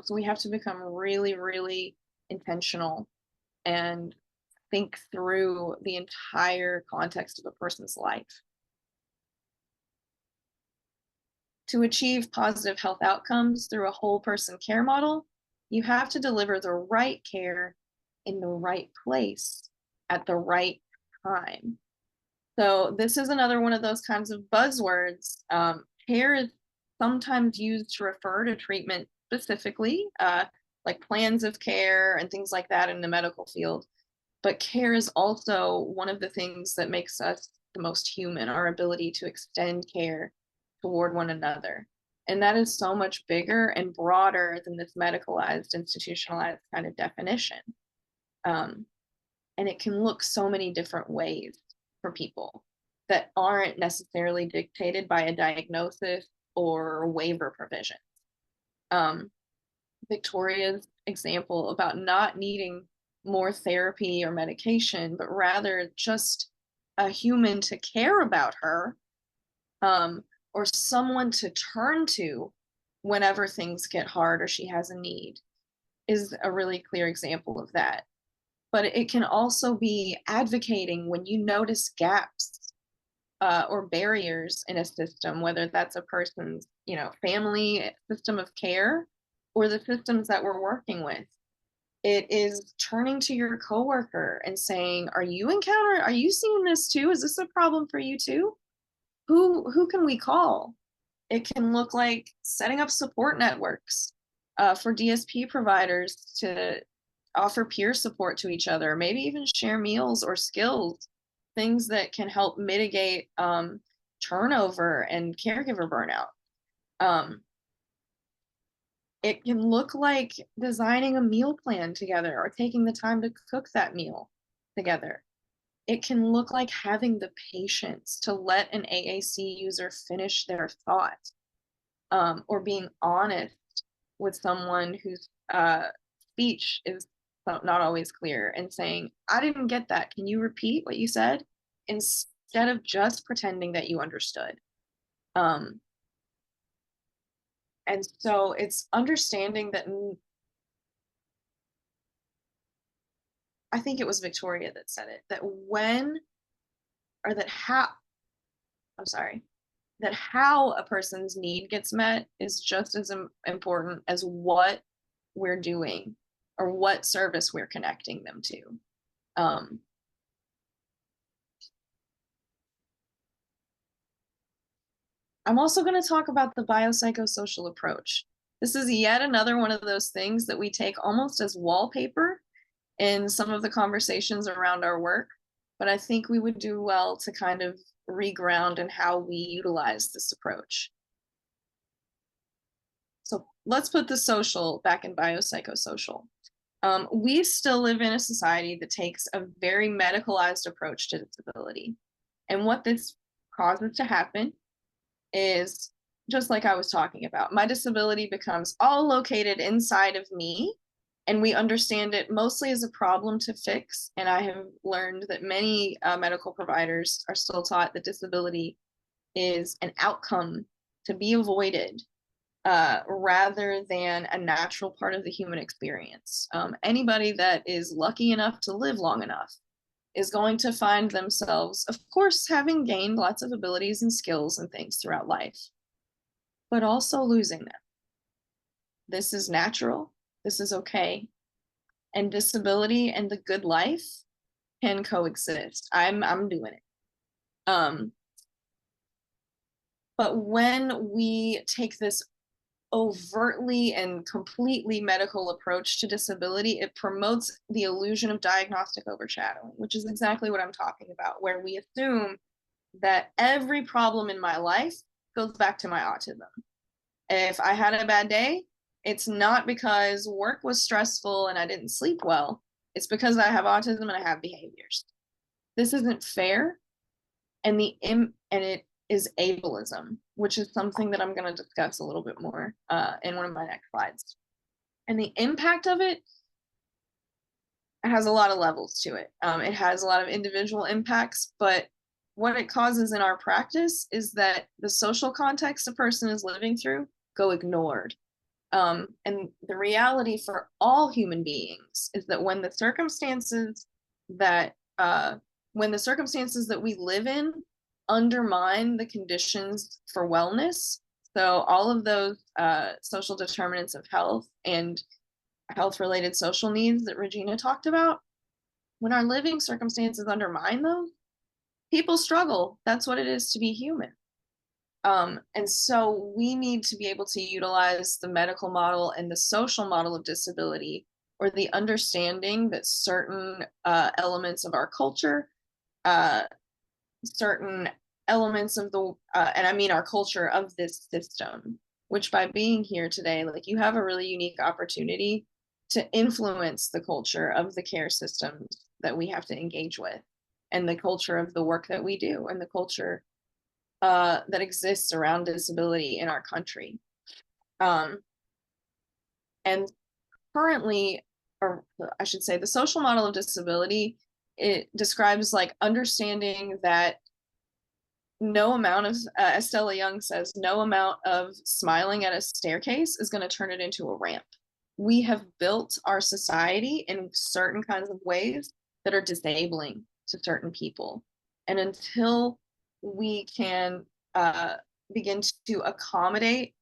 F: So we have to become really, really intentional and think through the entire context of a person's life. To achieve positive health outcomes through a whole person care model, you have to deliver the right care in the right place at the right time. So this is another one of those kinds of buzzwords. Care is sometimes used to refer to treatment specifically, like plans of care and things like that in the medical field. But care is also one of the things that makes us the most human, our ability to extend care toward one another. And that is so much bigger and broader than this medicalized, institutionalized kind of definition. And it can look so many different ways for people that aren't necessarily dictated by a diagnosis or waiver provision. Victoria's example about not needing more therapy or medication, but rather just a human to care about her, or someone to turn to whenever things get hard or she has a need, is a really clear example of that. But it can also be advocating when you notice gaps or barriers in a system, whether that's a person's, family system of care or the systems that we're working with. It is turning to your coworker and saying, are you seeing this too? Is this a problem for you too? Who can we call? It can look like setting up support networks for DSP providers to offer peer support to each other, maybe even share meals or skills, things that can help mitigate turnover and caregiver burnout. It can look like designing a meal plan together or taking the time to cook that meal together. It can look like having the patience to let an AAC user finish their thought, or being honest with someone whose speech is not always clear and saying, I didn't get that. Can you repeat what you said? Instead of just pretending that you understood. And so it's understanding that, I think it was Victoria that said it, that how a person's need gets met is just as important as what we're doing or what service we're connecting them to. I'm also going to talk about the biopsychosocial approach. This is yet another one of those things that we take almost as wallpaper in some of the conversations around our work, but I think we would do well to kind of reground in how we utilize this approach. So let's put the social back in biopsychosocial. We still live in a society that takes a very medicalized approach to disability. And what this causes to happen is, just like I was talking about, my disability becomes all located inside of me, and we understand it mostly as a problem to fix. And I have learned that many medical providers are still taught that disability is an outcome to be avoided, rather than a natural part of the human experience. Anybody that is lucky enough to live long enough is going to find themselves, of course, having gained lots of abilities and skills and things throughout life, but also losing them. This is natural. This is okay. And disability and the good life can coexist. I'm doing it. But when we take this overtly and completely medical approach to disability, it promotes the illusion of diagnostic overshadowing, which is exactly what I'm talking about, where we assume that every problem in my life goes back to my autism. If I had a bad day, it's not because work was stressful and I didn't sleep well. It's because I have autism and I have behaviors. This isn't fair, and it is ableism, which is something that I'm going to discuss a little bit more in one of my next slides. And the impact of it has a lot of levels to it. It has a lot of individual impacts, but what it causes in our practice is that the social context a person is living through go ignored. And the reality for all human beings is that when the circumstances that we live in undermine the conditions for wellness, so all of those social determinants of health and health-related social needs that Regina talked about, when our living circumstances undermine those, people struggle. That's what it is to be human. And so we need to be able to utilize the medical model and the social model of disability, or the understanding that certain elements of our culture, certain elements of and I mean our culture of this system, which by being here today, like, you have a really unique opportunity to influence the culture of the care systems that we have to engage with, and the culture of the work that we do, and the culture that exists around disability in our country. And currently, or I should say, the social model of disability it describes like understanding that no amount of, as Stella Young says, no amount of smiling at a staircase is going to turn it into a ramp. We have built our society in certain kinds of ways that are disabling to certain people. And until we can begin to accommodate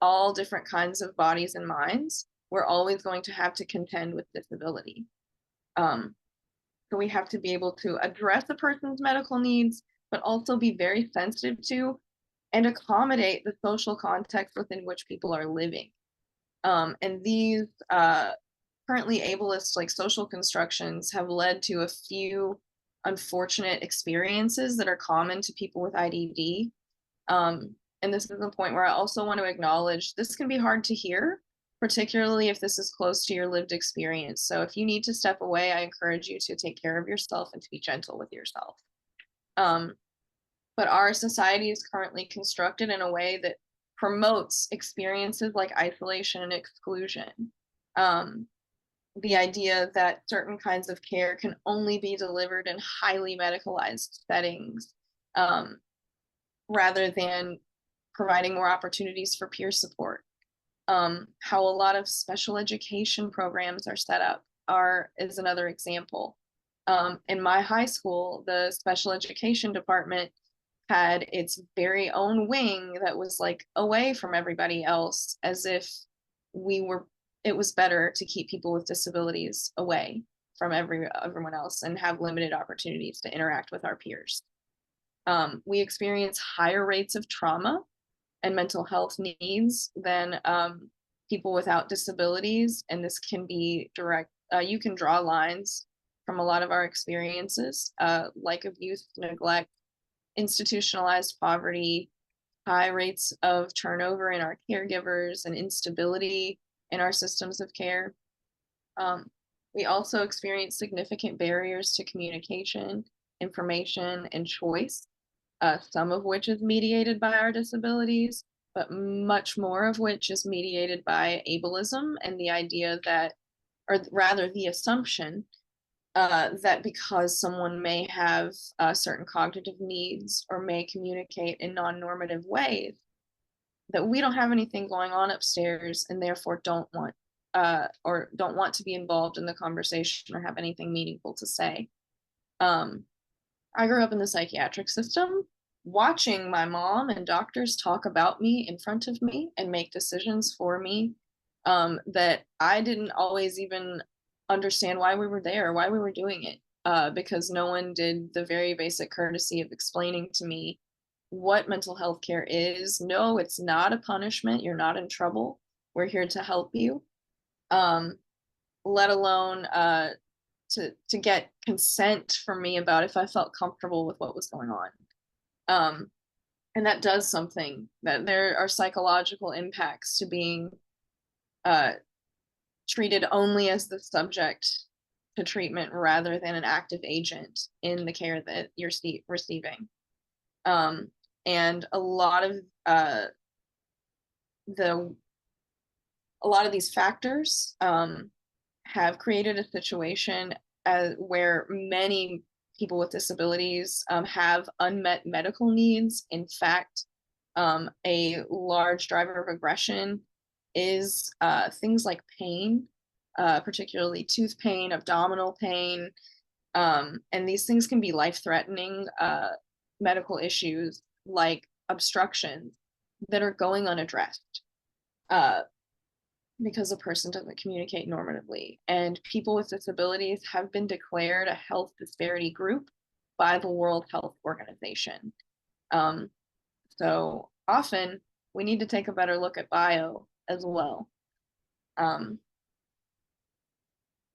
F: all different kinds of bodies and minds, we're always going to have to contend with disability. So we have to be able to address a person's medical needs, but also be very sensitive to and accommodate the social context within which people are living. And these currently ableist like social constructions have led to a few unfortunate experiences that are common to people with IDD. And this is the point where I also want to acknowledge this can be hard to hear, particularly if this is close to your lived experience. So if you need to step away, I encourage you to take care of yourself and to be gentle with yourself. But our society is currently constructed in a way that promotes experiences like isolation and exclusion. The idea that certain kinds of care can only be delivered in highly medicalized settings, rather than providing more opportunities for peer support. How a lot of special education programs are set up is another example. In my high school, the special education department had its very own wing that was like away from everybody else, as if it was better to keep people with disabilities away from everyone else and have limited opportunities to interact with our peers. We experience higher rates of trauma and mental health needs than people without disabilities, and this can be direct. You can draw lines from a lot of our experiences, like abuse, neglect, institutionalized poverty, high rates of turnover in our caregivers, and instability in our systems of care. We also experience significant barriers to communication, information, and choice, some of which is mediated by our disabilities, but much more of which is mediated by ableism and the idea that, or rather the assumption, that because someone may have certain cognitive needs or may communicate in non-normative ways, that we don't have anything going on upstairs and therefore don't want to be involved in the conversation or have anything meaningful to say. I grew up in the psychiatric system, watching my mom and doctors talk about me in front of me and make decisions for me, that I didn't always even understand why we were there, why we were doing it, because no one did the very basic courtesy of explaining to me what mental health care is. No, it's not a punishment. You're not in trouble. We're here to help you. Let alone to get consent from me about if I felt comfortable with what was going on. And that does something, that there are psychological impacts to being treated only as the subject to treatment rather than an active agent in the care that you're receiving. And a lot of these factors have created a situation where many people with disabilities have unmet medical needs. In fact, a large driver of aggression is things like pain, particularly tooth pain, abdominal pain, and these things can be life-threatening medical issues like obstructions that are going unaddressed because a person doesn't communicate normatively. And people with disabilities have been declared a health disparity group by the World Health Organization. So often we need to take a better look at bio as well.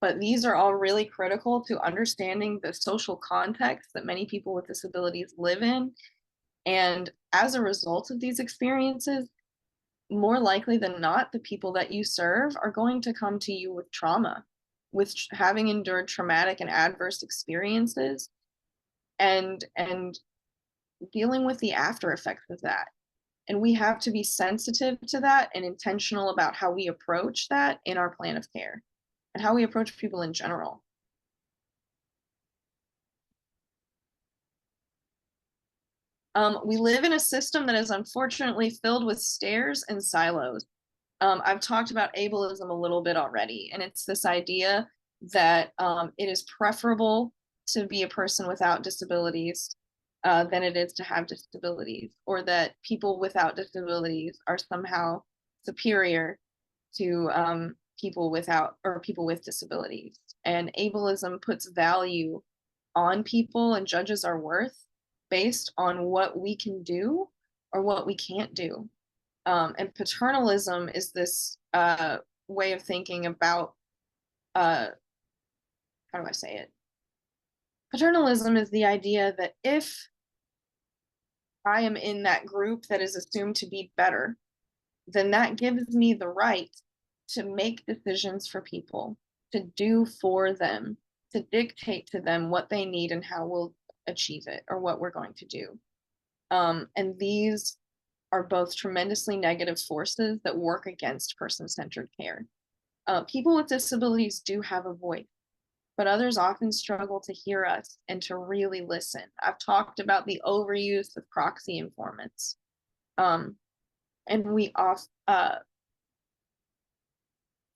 F: But these are all really critical to understanding the social context that many people with disabilities live in. And as a result of these experiences, more likely than not, the people that you serve are going to come to you with trauma, with having endured traumatic and adverse experiences, and dealing with the after effects of that. And we have to be sensitive to that and intentional about how we approach that in our plan of care and how we approach people in general. We live in a system that is unfortunately filled with stairs and silos. I've talked about ableism a little bit already, and it's this idea that it is preferable to be a person without disabilities than it is to have disabilities, or that people without disabilities are somehow superior to people without or people with disabilities. And ableism puts value on people and judges our worth based on what we can do or what we can't do. And paternalism is this way of thinking about, how do I say it? Paternalism is the idea that if I am in that group that is assumed to be better, then that gives me the right to make decisions for people, to do for them, to dictate to them what they need and how we'll achieve it or what we're going to do. And these are both tremendously negative forces that work against person-centered care. People with disabilities do have a voice, but others often struggle to hear us and to really listen. I've talked about the overuse of proxy informants. And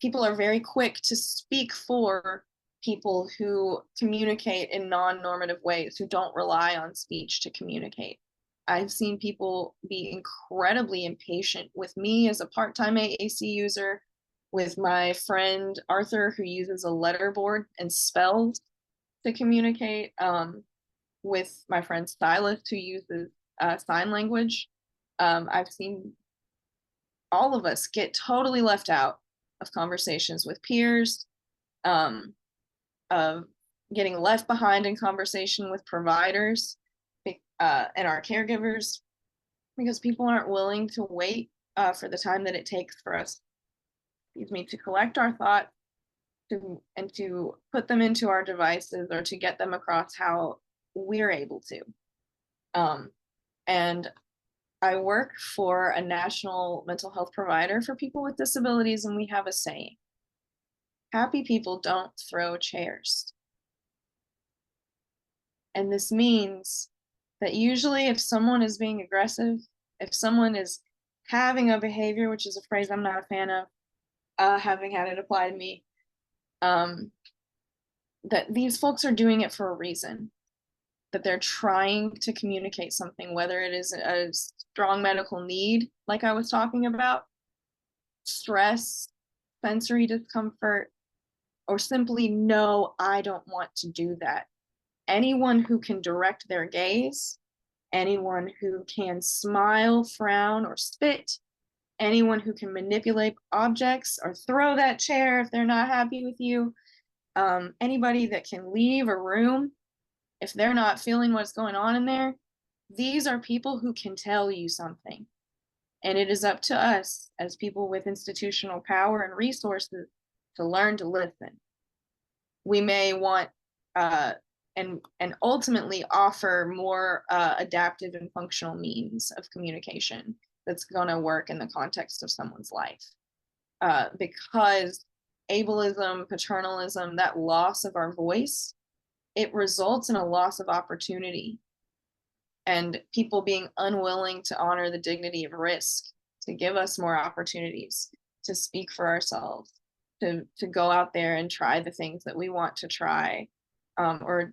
F: people are very quick to speak for people who communicate in non-normative ways, who don't rely on speech to communicate. I've seen people be incredibly impatient with me as a part-time AAC user, with my friend Arthur, who uses a letterboard and spells to communicate, with my friend Silas, who uses sign language. I've seen all of us get totally left out of conversations with peers, of getting left behind in conversation with providers and our caregivers, because people aren't willing to wait for the time that it takes for us, to collect our thoughts and to put them into our devices or to get them across how we're able to. And I work for a national mental health provider for people with disabilities, and we have a saying: happy people don't throw chairs. And this means that usually if someone is being aggressive, if someone is having a behavior, which is a phrase I'm not a fan of, having had it apply to me, that these folks are doing it for a reason, that they're trying to communicate something, whether it is a strong medical need, like I was talking about, stress, sensory discomfort, or simply, no, I don't want to do that. Anyone who can direct their gaze, anyone who can smile, frown, or spit, anyone who can manipulate objects or throw that chair if they're not happy with you, anybody that can leave a room if they're not feeling what's going on in there, these are people who can tell you something. And it is up to us as people with institutional power and resources to learn to listen. We may want and ultimately offer more adaptive and functional means of communication that's going to work in the context of someone's life. Because ableism, paternalism, that loss of our voice, it results in a loss of opportunity and people being unwilling to honor the dignity of risk, to give us more opportunities to speak for ourselves, to go out there and try the things that we want to try, or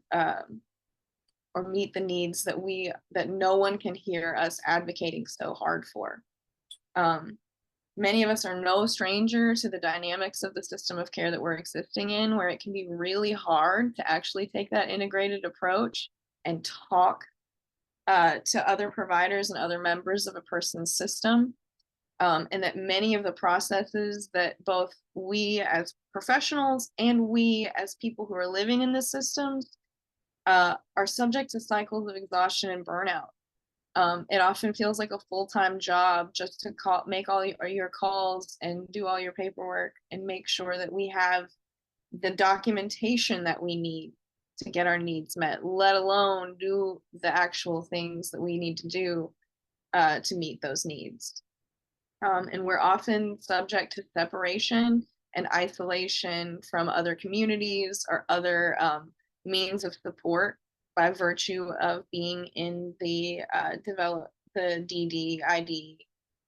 F: meet the needs that no one can hear us advocating so hard for. Many of us are no stranger to the dynamics of the system of care that we're existing in, where it can be really hard to actually take that integrated approach and talk to other providers and other members of a person's system. And that many of the processes that both we as professionals and we as people who are living in the systems are subject to cycles of exhaustion and burnout. It often feels like a full-time job just to make all your calls and do all your paperwork and make sure that we have the documentation that we need to get our needs met, let alone do the actual things that we need to do to meet those needs. And we're often subject to separation and isolation from other communities or other means of support by virtue of being in the DD, ID,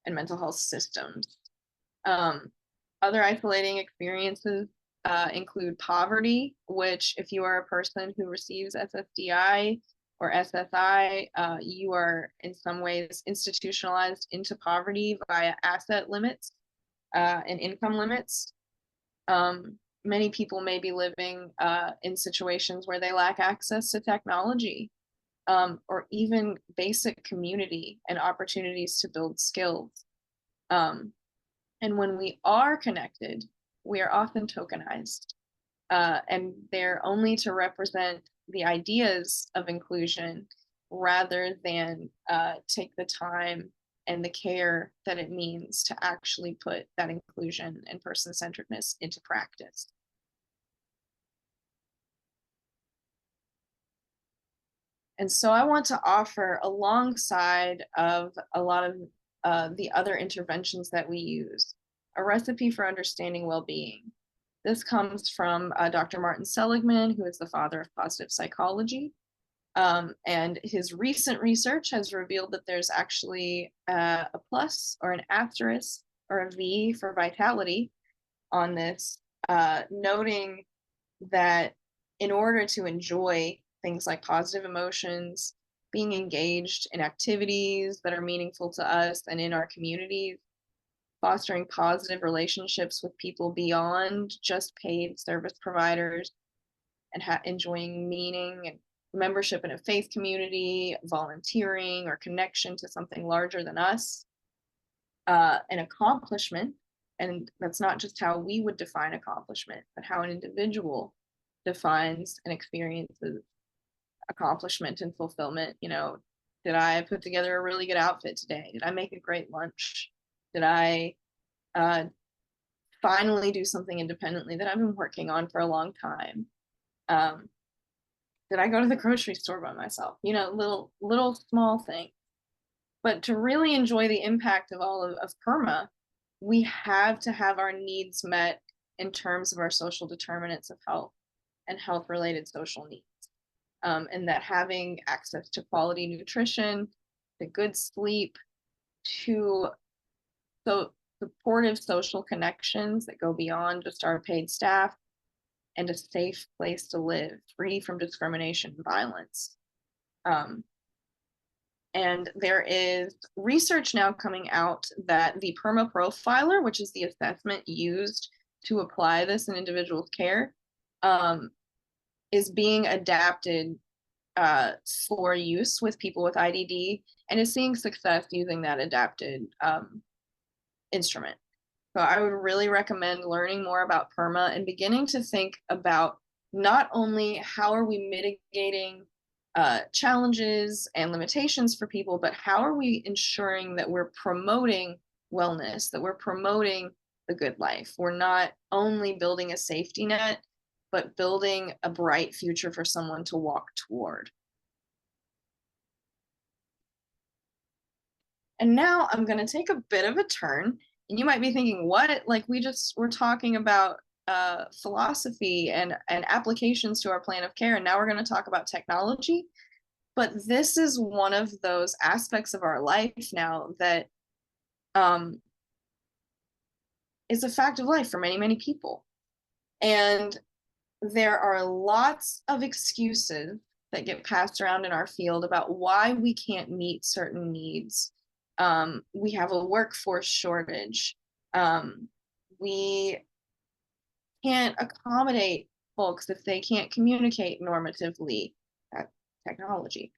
F: and mental health systems. Other isolating experiences include poverty, which if you are a person who receives SSDI or SSI, you are in some ways institutionalized into poverty via asset limits and income limits. Many people may be living in situations where they lack access to technology or even basic community and opportunities to build skills. And when we are connected, we are often tokenized, and they're only to represent the ideas of inclusion rather than take the time and the care that it means to actually put that inclusion and person-centeredness into practice. And so I want to offer, alongside of a lot of the other interventions that we use, a recipe for understanding well-being. This comes from Dr. Martin Seligman, who is the father of positive psychology. And his recent research has revealed that there's actually a plus or an asterisk or a V for vitality on this, noting that in order to enjoy things like positive emotions, being engaged in activities that are meaningful to us and in our communities, fostering positive relationships with people beyond just paid service providers, and enjoying meaning and membership in a faith community, volunteering, or connection to something larger than us, an accomplishment. And that's not just how we would define accomplishment, but how an individual defines and experiences accomplishment and fulfillment. You know, did I put together a really good outfit today? Did I make a great lunch? Did I finally do something independently that I've been working on for a long time? Did I go to the grocery store by myself? You know, little small things. But to really enjoy the impact of all of PERMA, we have to have our needs met in terms of our social determinants of health and health-related social needs. And that having access to quality nutrition, to good sleep, to supportive social connections that go beyond just our paid staff, and a safe place to live, free from discrimination and violence. And there is research now coming out that the PERMA Profiler, which is the assessment used to apply this in individual care, is being adapted for use with people with IDD, and is seeing success using that adapted instrument. So I would really recommend learning more about PERMA and beginning to think about not only how are we mitigating challenges and limitations for people, but how are we ensuring that we're promoting wellness, that we're promoting the good life. We're not only building a safety net, but building a bright future for someone to walk toward. And now I'm going to take a bit of a turn, and you might be thinking, what? Like, we're talking about philosophy and applications to our plan of care, and now we're going to talk about technology. But this is one of those aspects of our life now that is a fact of life for many, many people. And there are lots of excuses that get passed around in our field about why we can't meet certain needs. We have a workforce shortage. We can't accommodate folks if they can't communicate normatively. Technology.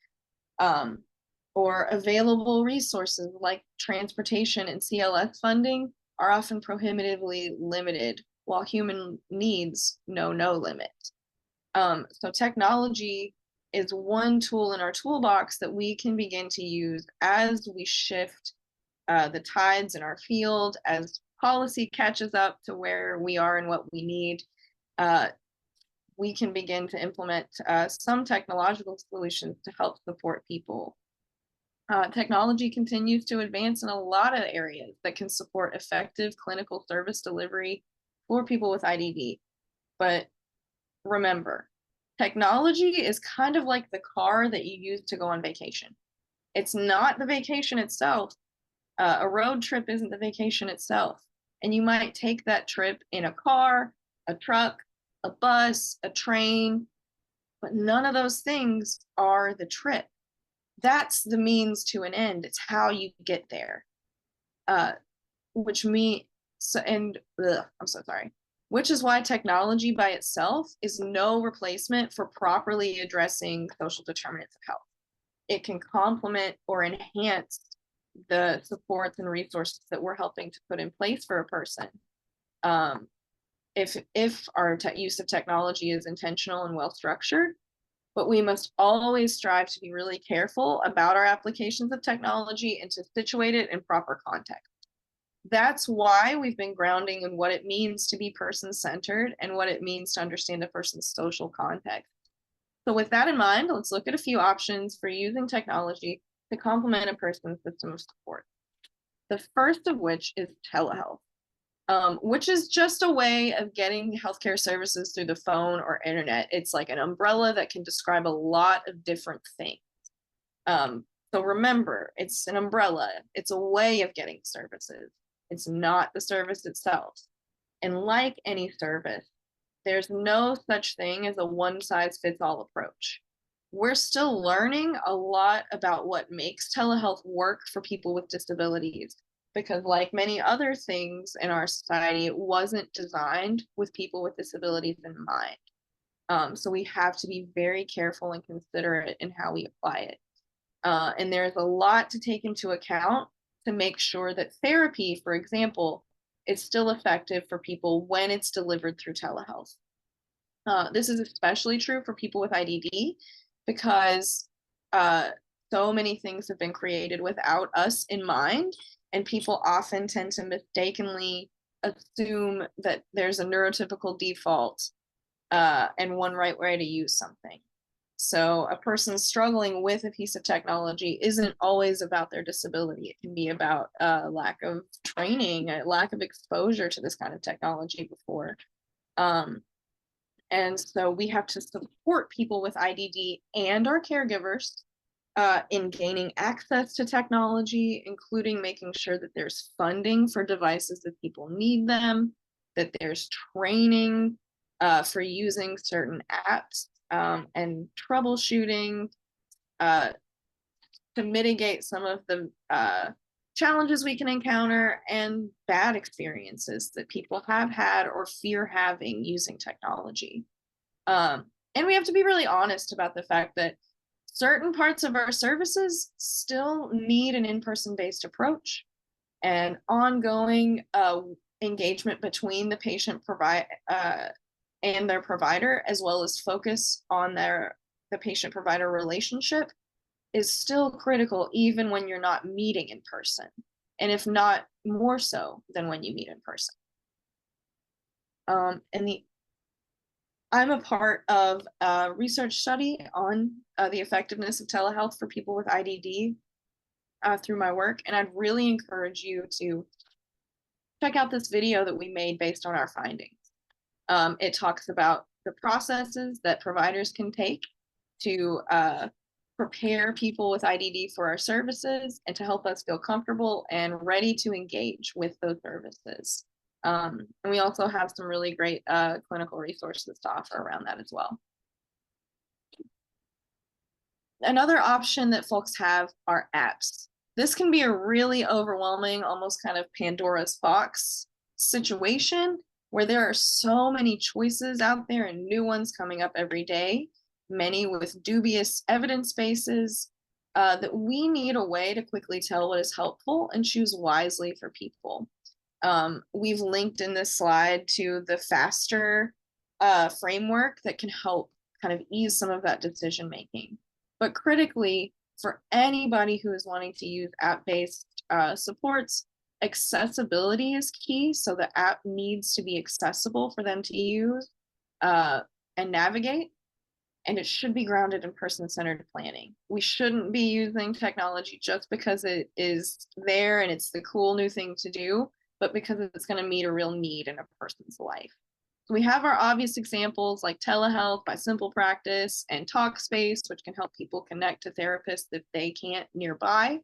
F: Or available resources like transportation and CLS funding are often prohibitively limited, while human needs know no limit. So technology is one tool in our toolbox that we can begin to use as we shift the tides in our field, as policy catches up to where we are and what we need. We can begin to implement some technological solutions to help support people. Technology continues to advance in a lot of areas that can support effective clinical service delivery for people with IDD. But remember, Technology is kind of like the car that you use to go on vacation. It's not the vacation itself. A road trip isn't the vacation itself. And you might take that trip in a car, a truck, a bus, a train, but none of those things are the trip. That's the means to an end. It's how you get there. Which means, I'm so sorry. Which is why technology by itself is no replacement for properly addressing social determinants of health. It can complement or enhance the supports and resources that we're helping to put in place for a person. If our use of technology is intentional and well structured, but we must always strive to be really careful about our applications of technology and to situate it in proper context. That's why we've been grounding in what it means to be person-centered and what it means to understand a person's social context. So with that in mind, let's look at a few options for using technology to complement a person's system of support. The first of which is telehealth, which is just a way of getting healthcare services through the phone or internet. It's like an umbrella that can describe a lot of different things. So remember, it's an umbrella. It's a way of getting services. It's not the service itself. And like any service, there's no such thing as a one-size-fits-all approach. We're still learning a lot about what makes telehealth work for people with disabilities, because like many other things in our society, it wasn't designed with people with disabilities in mind. So we have to be very careful and considerate in how we apply it. And there's a lot to take into account to make sure that therapy, for example, is still effective for people when it's delivered through telehealth. This is especially true for people with IDD because so many things have been created without us in mind, and people often tend to mistakenly assume that there's a neurotypical default and one right way to use something. So a person struggling with a piece of technology isn't always about their disability. It can be about a lack of training, a lack of exposure to this kind of technology before. And so we have to support people with IDD and our caregivers in gaining access to technology, including making sure that there's funding for devices that people need them, that there's training for using certain apps, and troubleshooting to mitigate some of the challenges we can encounter and bad experiences that people have had or fear having using technology. And we have to be really honest about the fact that certain parts of our services still need an in-person based approach and ongoing engagement between the patient and their provider, as well as focus on the patient provider relationship, is still critical even when you're not meeting in person, and if not more so than when you meet in person. I'm a part of a research study on the effectiveness of telehealth for people with IDD through my work, and I'd really encourage you to check out this video that we made based on our findings. It talks about the processes that providers can take to prepare people with IDD for our services and to help us feel comfortable and ready to engage with those services. And we also have some really great clinical resources to offer around that as well. Another option that folks have are apps. This can be a really overwhelming, almost kind of Pandora's box situation where there are so many choices out there and new ones coming up every day, many with dubious evidence bases, that we need a way to quickly tell what is helpful and choose wisely for people. We've linked in this slide to the FASTER framework that can help kind of ease some of that decision making. But critically, for anybody who is wanting to use app-based supports, accessibility is key. So the app needs to be accessible for them to use and navigate, and it should be grounded in person-centered planning. We shouldn't be using technology just because it is there and it's the cool new thing to do, but because it's going to meet a real need in a person's life. We have our obvious examples like telehealth by Simple Practice and Talkspace, which can help people connect to therapists if they can't nearby.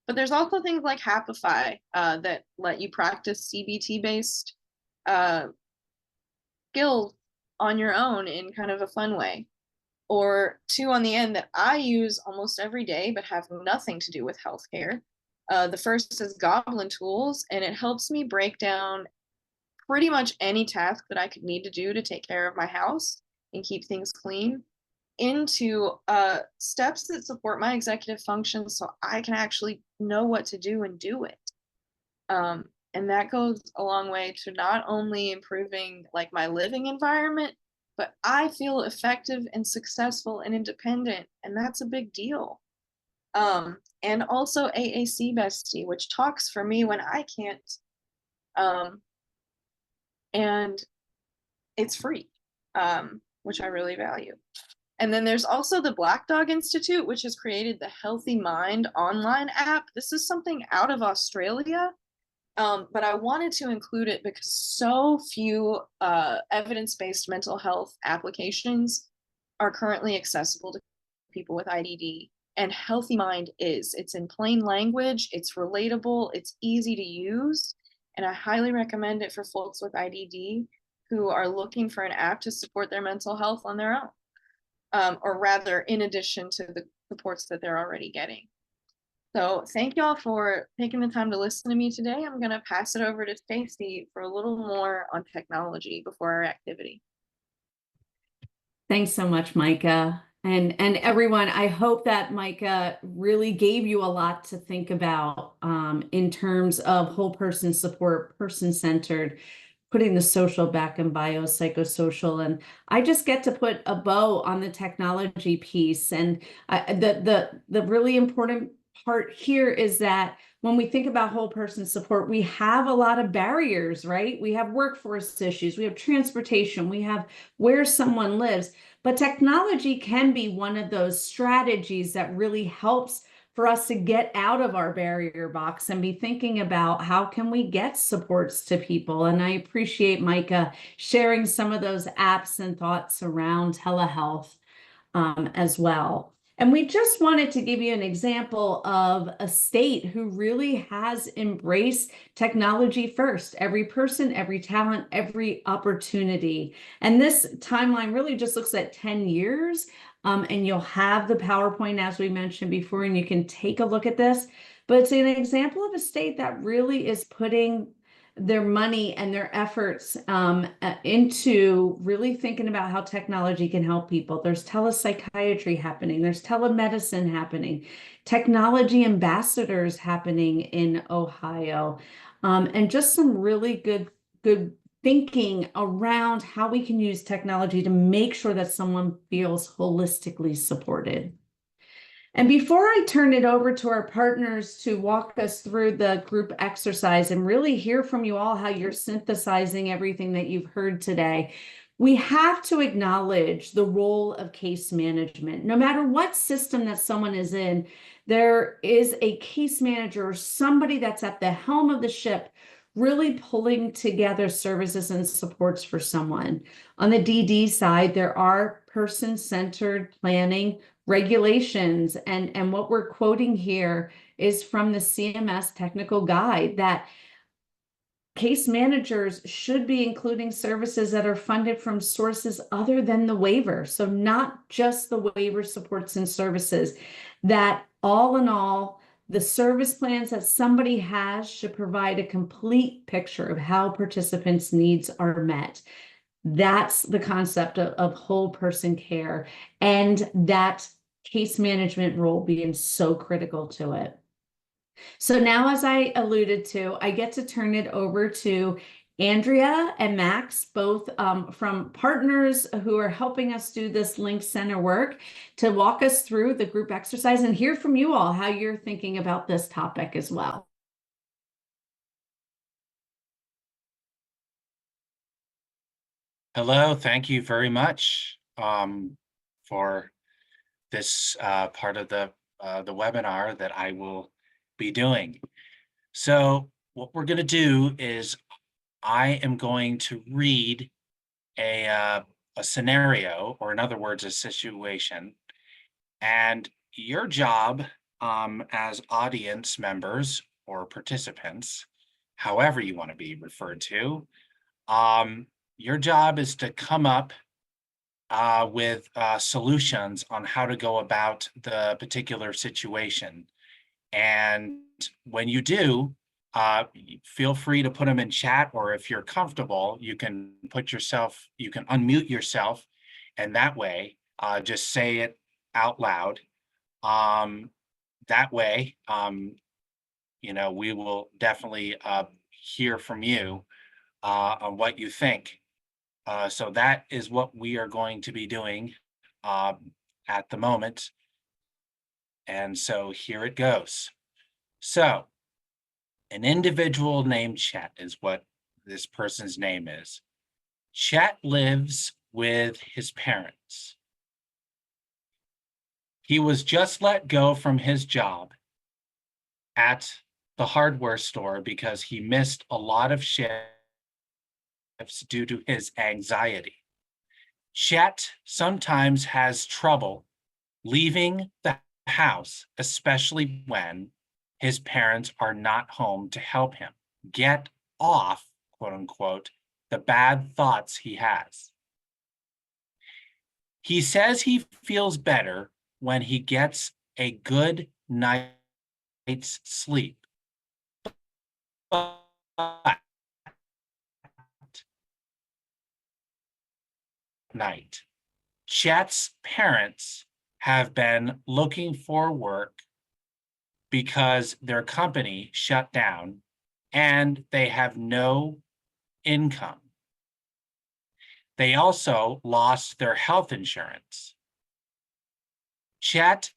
F: But there's also things like Happify that let you practice CBT-based skills on your own in kind of a fun way. Or two on the end that I use almost every day but have nothing to do with healthcare. The first is Goblin Tools, and it helps me break down pretty much any task that I could need to do to take care of my house and keep things clean into steps that support my executive function so I can actually know what to do and do it. And that goes a long way to not only improving like my living environment, but I feel effective and successful and independent, and that's a big deal. And also AAC Bestie, which talks for me when I can't. And it's free, which I really value. And then there's also the Black Dog Institute, which has created the Healthy Mind online app. This is something out of Australia, but I wanted to include it because so few evidence-based mental health applications are currently accessible to people with IDD. And Healthy Mind is. It's in plain language, it's relatable, it's easy to use, and I highly recommend it for folks with IDD who are looking for an app to support their mental health on their own, or rather, in addition to the supports that they're already getting. So thank y'all for taking the time to listen to me today. I'm going to pass it over to Stacy for a little more on technology before our activity.
B: Thanks so much, Micah. And everyone, I hope that Micah really gave you a lot to think about in terms of whole person support, person-centered, putting the social back in biopsychosocial. And I just get to put a bow on the technology piece. And the really important part here is that when we think about whole person support, we have a lot of barriers, right? We have workforce issues, we have transportation, we have where someone lives. But technology can be one of those strategies that really helps for us to get out of our barrier box and be thinking about how can we get supports to people. And I appreciate Micah sharing some of those apps and thoughts around telehealth as well. And we just wanted to give you an example of a state who really has embraced technology first, every person, every talent, every opportunity. And this timeline really just looks at 10 years. And you'll have the PowerPoint, as we mentioned before, and you can take a look at this. But it's an example of a state that really is putting their money and their efforts into really thinking about how technology can help people. There's telepsychiatry happening, there's telemedicine happening, technology ambassadors happening in Ohio, and just some really good thinking around how we can use technology to make sure that someone feels holistically supported. And before I turn it over to our partners to walk us through the group exercise and really hear from you all how you're synthesizing everything that you've heard today, we have to acknowledge the role of case management. No matter what system that someone is in, there is a case manager or somebody that's at the helm of the ship really pulling together services and supports for someone. On the DD side, there are person-centered planning regulations, and what we're quoting here is from the CMS technical guide that case managers should be including services that are funded from sources other than the waiver. So not just the waiver supports and services, that all in all, the service plans that somebody has should provide a complete picture of how participants' needs are met. That's the concept of whole person care, and that case management role being so critical to it. So now, as I alluded to, I get to turn it over to Andrea and Max, both from partners who are helping us do this Link Center work, to walk us through the group exercise and hear from you all how you're thinking about this topic as well.
G: Hello, thank you very much for this part of the webinar that I will be doing. So what we're going to do is I am going to read a scenario, or in other words, a situation. And your job as audience members or participants, however you want to be referred to, your job is to come up with solutions on how to go about the particular situation. And when you do, feel free to put them in chat, or if you're comfortable, you can unmute yourself, and that way, just say it out loud. That way, we will definitely hear from you on what you think. So that is what we are going to be doing at the moment. And so here it goes. So an individual named Chet is what this person's name is. Chet lives with his parents. He was just let go from his job at the hardware store because he missed a lot of shifts due to his anxiety. Chet sometimes has trouble leaving the house, especially when his parents are not home to help him get off, quote unquote, the bad thoughts he has. He says he feels better when he gets a good night's sleep. But night, Chet's parents have been looking for work because their company shut down and they have no income. They also lost their health insurance. Chet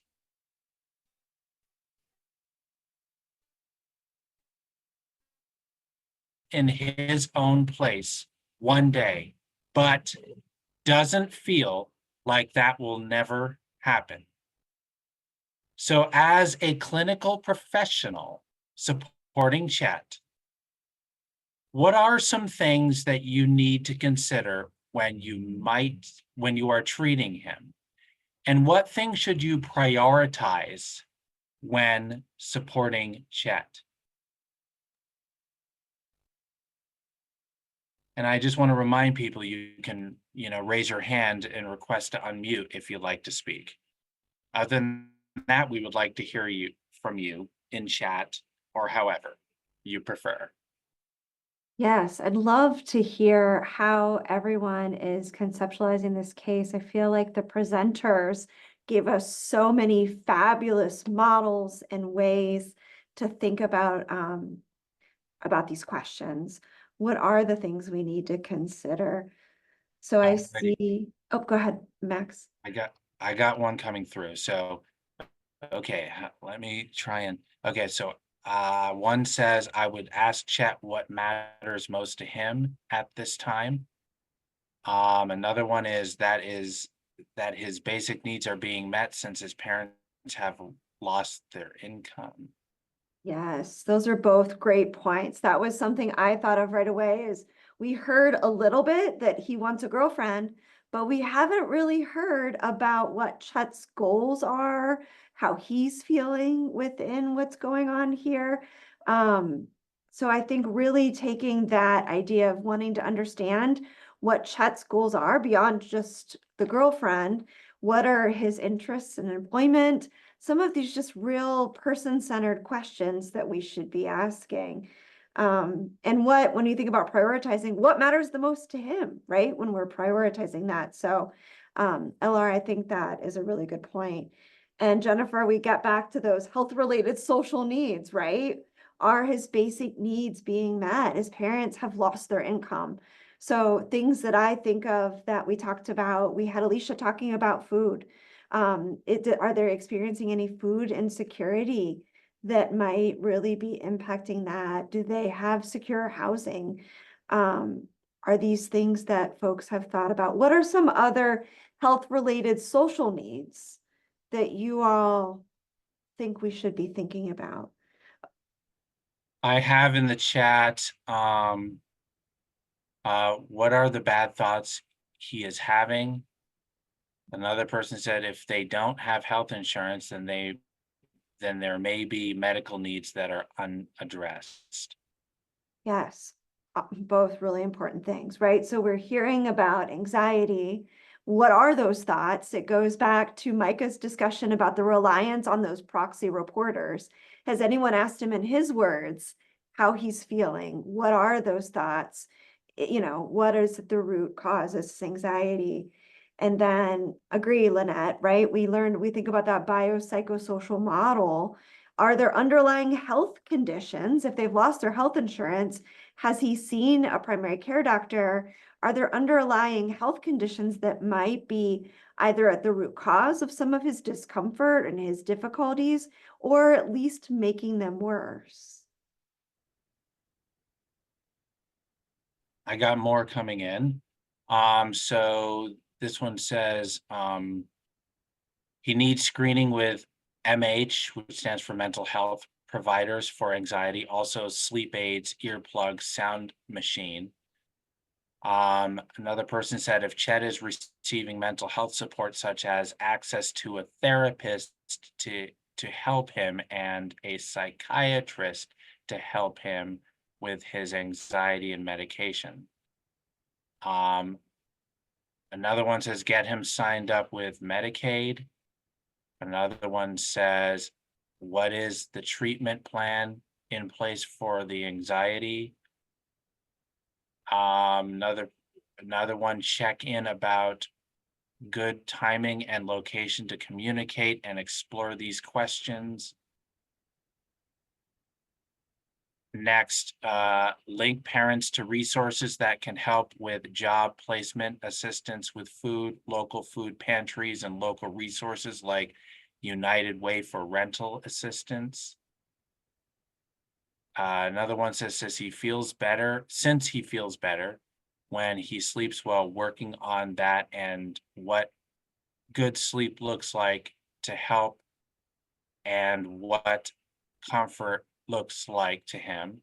G: in his own place one day, but doesn't feel like that will never happen. So as a clinical professional supporting Chet, what are some things that you need to consider when you are treating him? And what things should you prioritize when supporting Chet? And I just want to remind people you can, raise your hand and request to unmute if you'd like to speak. Other than that, we would like to hear from you in chat or however you prefer.
H: Yes, I'd love to hear how everyone is conceptualizing this case. I feel like the presenters gave us so many fabulous models and ways to think about these questions. What are the things we need to consider? So I
G: I'm ready.
H: see, oh, go ahead, Max.
G: I got one coming through. So, okay, let me try and, okay, so one says, I would ask Chet what matters most to him at this time. Another one is that his basic needs are being met since his parents have lost their income.
H: Yes, those are both great points. That was something I thought of right away is we heard a little bit that he wants a girlfriend, but we haven't really heard about what Chet's goals are, how he's feeling within what's going on here. So I think really taking that idea of wanting to understand what Chet's goals are beyond just the girlfriend, what are his interests in employment, some of these just real person-centered questions that we should be asking. And when you think about prioritizing, what matters the most to him, right? When we're prioritizing that. So, LR, I think that is a really good point. And Jennifer, we get back to those health-related social needs, right? Are his basic needs being met? His parents have lost their income. So things that I think of that we talked about, we had Alicia talking about food. Are they experiencing any food insecurity that might really be impacting that? Do they have secure housing? Are these things that folks have thought about? What are some other health-related social needs that you all think we should be thinking about?
G: I have in the chat, what are the bad thoughts he is having. Another person said if they don't have health insurance, then there may be medical needs that are unaddressed.
H: Yes, both really important things, right? So we're hearing about anxiety. What are those thoughts? It goes back to Micah's discussion about the reliance on those proxy reporters. Has anyone asked him in his words how he's feeling? What are those thoughts? You know, what is the root cause of this anxiety? And then agree, Lynette, right? We think about that biopsychosocial model. Are there underlying health conditions? If they've lost their health insurance, has he seen a primary care doctor? Are there underlying health conditions that might be either at the root cause of some of his discomfort and his difficulties, or at least making them worse?
G: I got more coming in. So this one says, he needs screening with MH, which stands for mental health providers for anxiety, also sleep aids, earplugs, sound machine. Another person said if Chet is receiving mental health support, such as access to a therapist to help him and a psychiatrist to help him with his anxiety and medication. Another one says get him signed up with Medicaid. Another one says, what is the treatment plan in place for the anxiety? Another one, check in about good timing and location to communicate and explore these questions. Next, link parents to resources that can help with job placement, assistance with food, local food pantries, and local resources like United Way for rental assistance. Another one says he feels better, since he feels better when he sleeps well, working on that and what good sleep looks like to help and what comfort looks like to him.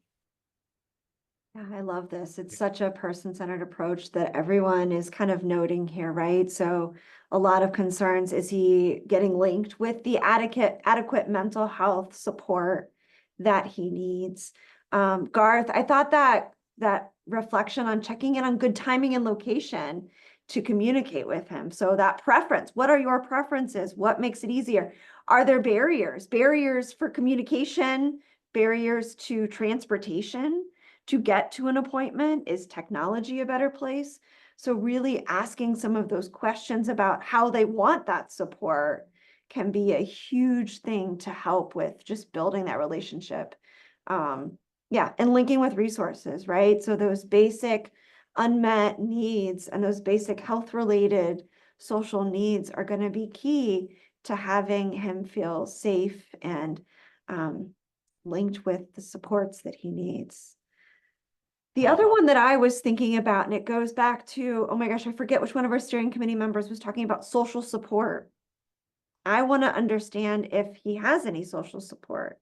H: Yeah, I love this. It's such a person-centered approach that everyone is kind of noting here, right? So a lot of concerns, is he getting linked with the adequate mental health support that he needs? Garth, I thought that reflection on checking in on good timing and location to communicate with him. So that preference, what are your preferences? What makes it easier? Are there barriers for communication, barriers to transportation? To get to an appointment? Is technology a better place? So really asking some of those questions about how they want that support can be a huge thing to help with just building that relationship. Yeah, and linking with resources, right? So those basic unmet needs and those basic health related social needs are going to be key to having him feel safe and linked with the supports that he needs. The other one that I was thinking about, and it goes back to, oh my gosh, I forget which one of our steering committee members was talking about social support. I want to understand if he has any social support.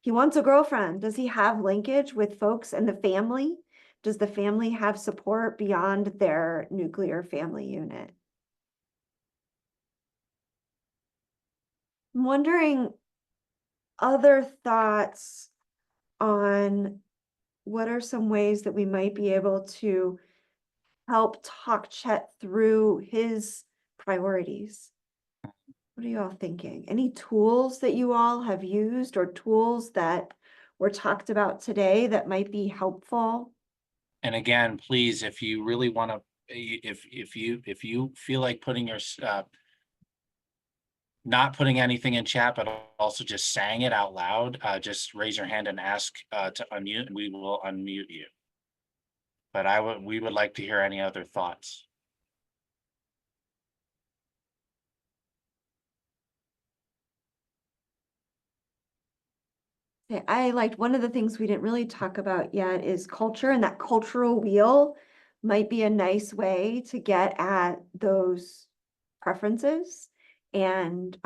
H: He wants a girlfriend. Does he have linkage with folks in the family? Does the family have support beyond their nuclear family unit? I'm wondering other thoughts on what are some ways that we might be able to help talk Chet through his priorities? What are you all thinking? Any tools that you all have used or tools that were talked about today that might be helpful?
G: And again, please, if you really want to, if you feel like putting your not putting anything in chat, but also just saying it out loud, just raise your hand and ask to unmute, and we will unmute you. But we would like to hear any other thoughts.
H: Okay, I liked one of the things we didn't really talk about yet is culture, and that cultural wheel might be a nice way to get at those preferences and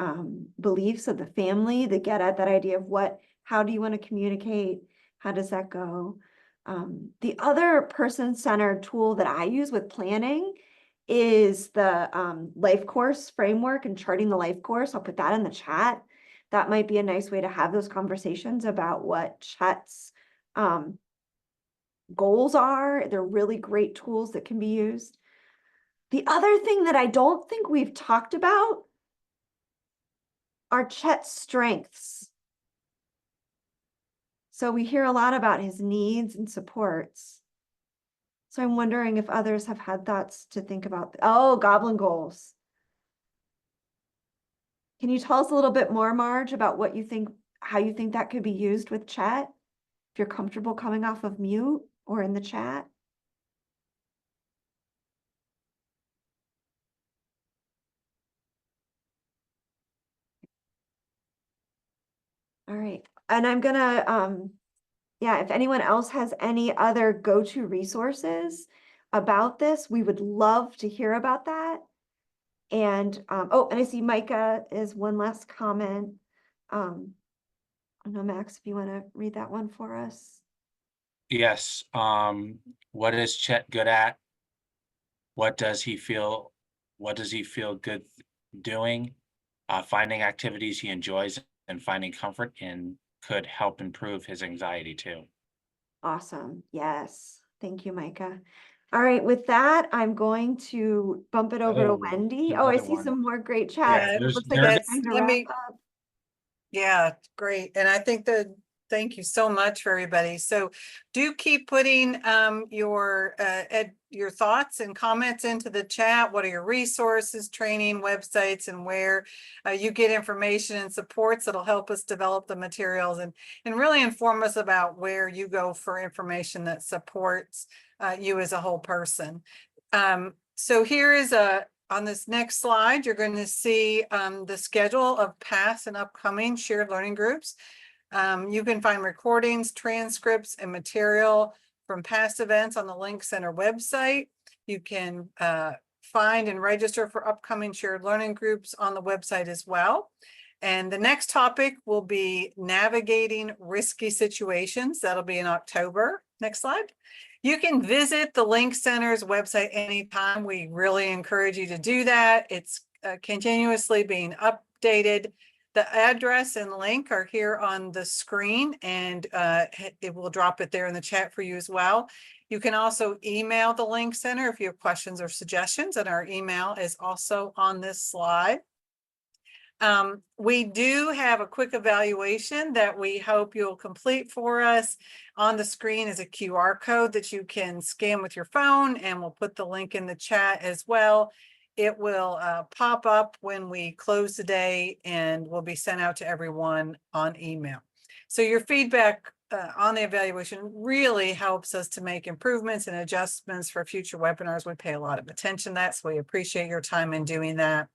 H: beliefs of the family, that get at that idea of how do you want to communicate? How does that go? The other person-centered tool that I use with planning is the life course framework and charting the life course. I'll put that in the chat. That might be a nice way to have those conversations about what Chet's goals are. They're really great tools that can be used. The other thing that I don't think we've talked about are Chet's strengths. So we hear a lot about his needs and supports. So I'm wondering if others have had thoughts to think about. Oh, goblin goals. Can you tell us a little bit more, Marge, about what you think, how you think that could be used with Chet? If you're comfortable coming off of mute or in the chat. All right, and I'm gonna, yeah, if anyone else has any other go-to resources about this, we would love to hear about that. And, oh, and I see Micah is one last comment. I don't know, Max, if you want to read that one for us.
G: Yes. What is Chet good at? What does he feel good doing? Finding activities he enjoys and finding comfort in could help improve his anxiety too.
H: Awesome. Yes. Thank you, Micah. All right, with that, I'm going to bump it over to
G: Oh,
H: Wendy. Oh, I
G: another
H: see
G: one.
H: some more great chats.
G: Yeah,
H: It
G: there's-
H: looks like
G: there's-
H: it's time to
I: Let
H: wrap
I: me-
H: up.
I: Yeah, great. And I think that, thank you so much for everybody. So do keep putting your thoughts and comments into the chat. What are your resources, training, websites, and where you get information and supports that'll help us develop the materials and really inform us about where you go for information that supports you as a whole person. So here is on this next slide, you're going to see the schedule of past and upcoming shared learning groups. You can find recordings, transcripts, and material from past events on the Link Center website. You can find and register for upcoming shared learning groups on the website as well. And the next topic will be navigating risky situations. That'll be in October. Next slide. You can visit the Link Center's website anytime. We really encourage you to do that. It's continuously being updated. The address and link are here on the screen, and it will drop it there in the chat for you as well. You can also email the Link Center if you have questions or suggestions, and our email is also on this slide. We do have a quick evaluation that we hope you'll complete for us. On the screen is a QR code that you can scan with your phone, and we'll put the link in the chat as well. It will pop up when we close today and will be sent out to everyone on email. So your feedback on the evaluation really helps us to make improvements and adjustments for future webinars. We pay a lot of attention to that, so we appreciate your time in doing that.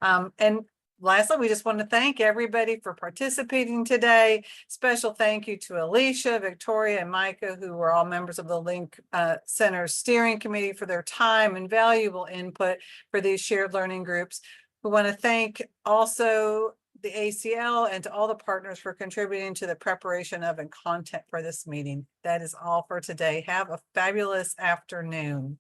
I: And lastly, we just want to thank everybody for participating today. Special thank you to Alicia, Victoria, and Micah, who were all members of the Link Center Steering Committee, for their time and valuable input for these shared learning groups. We want to thank also the ACL and to all the partners for contributing to the preparation of and content for this meeting. That is all for today. Have a fabulous afternoon.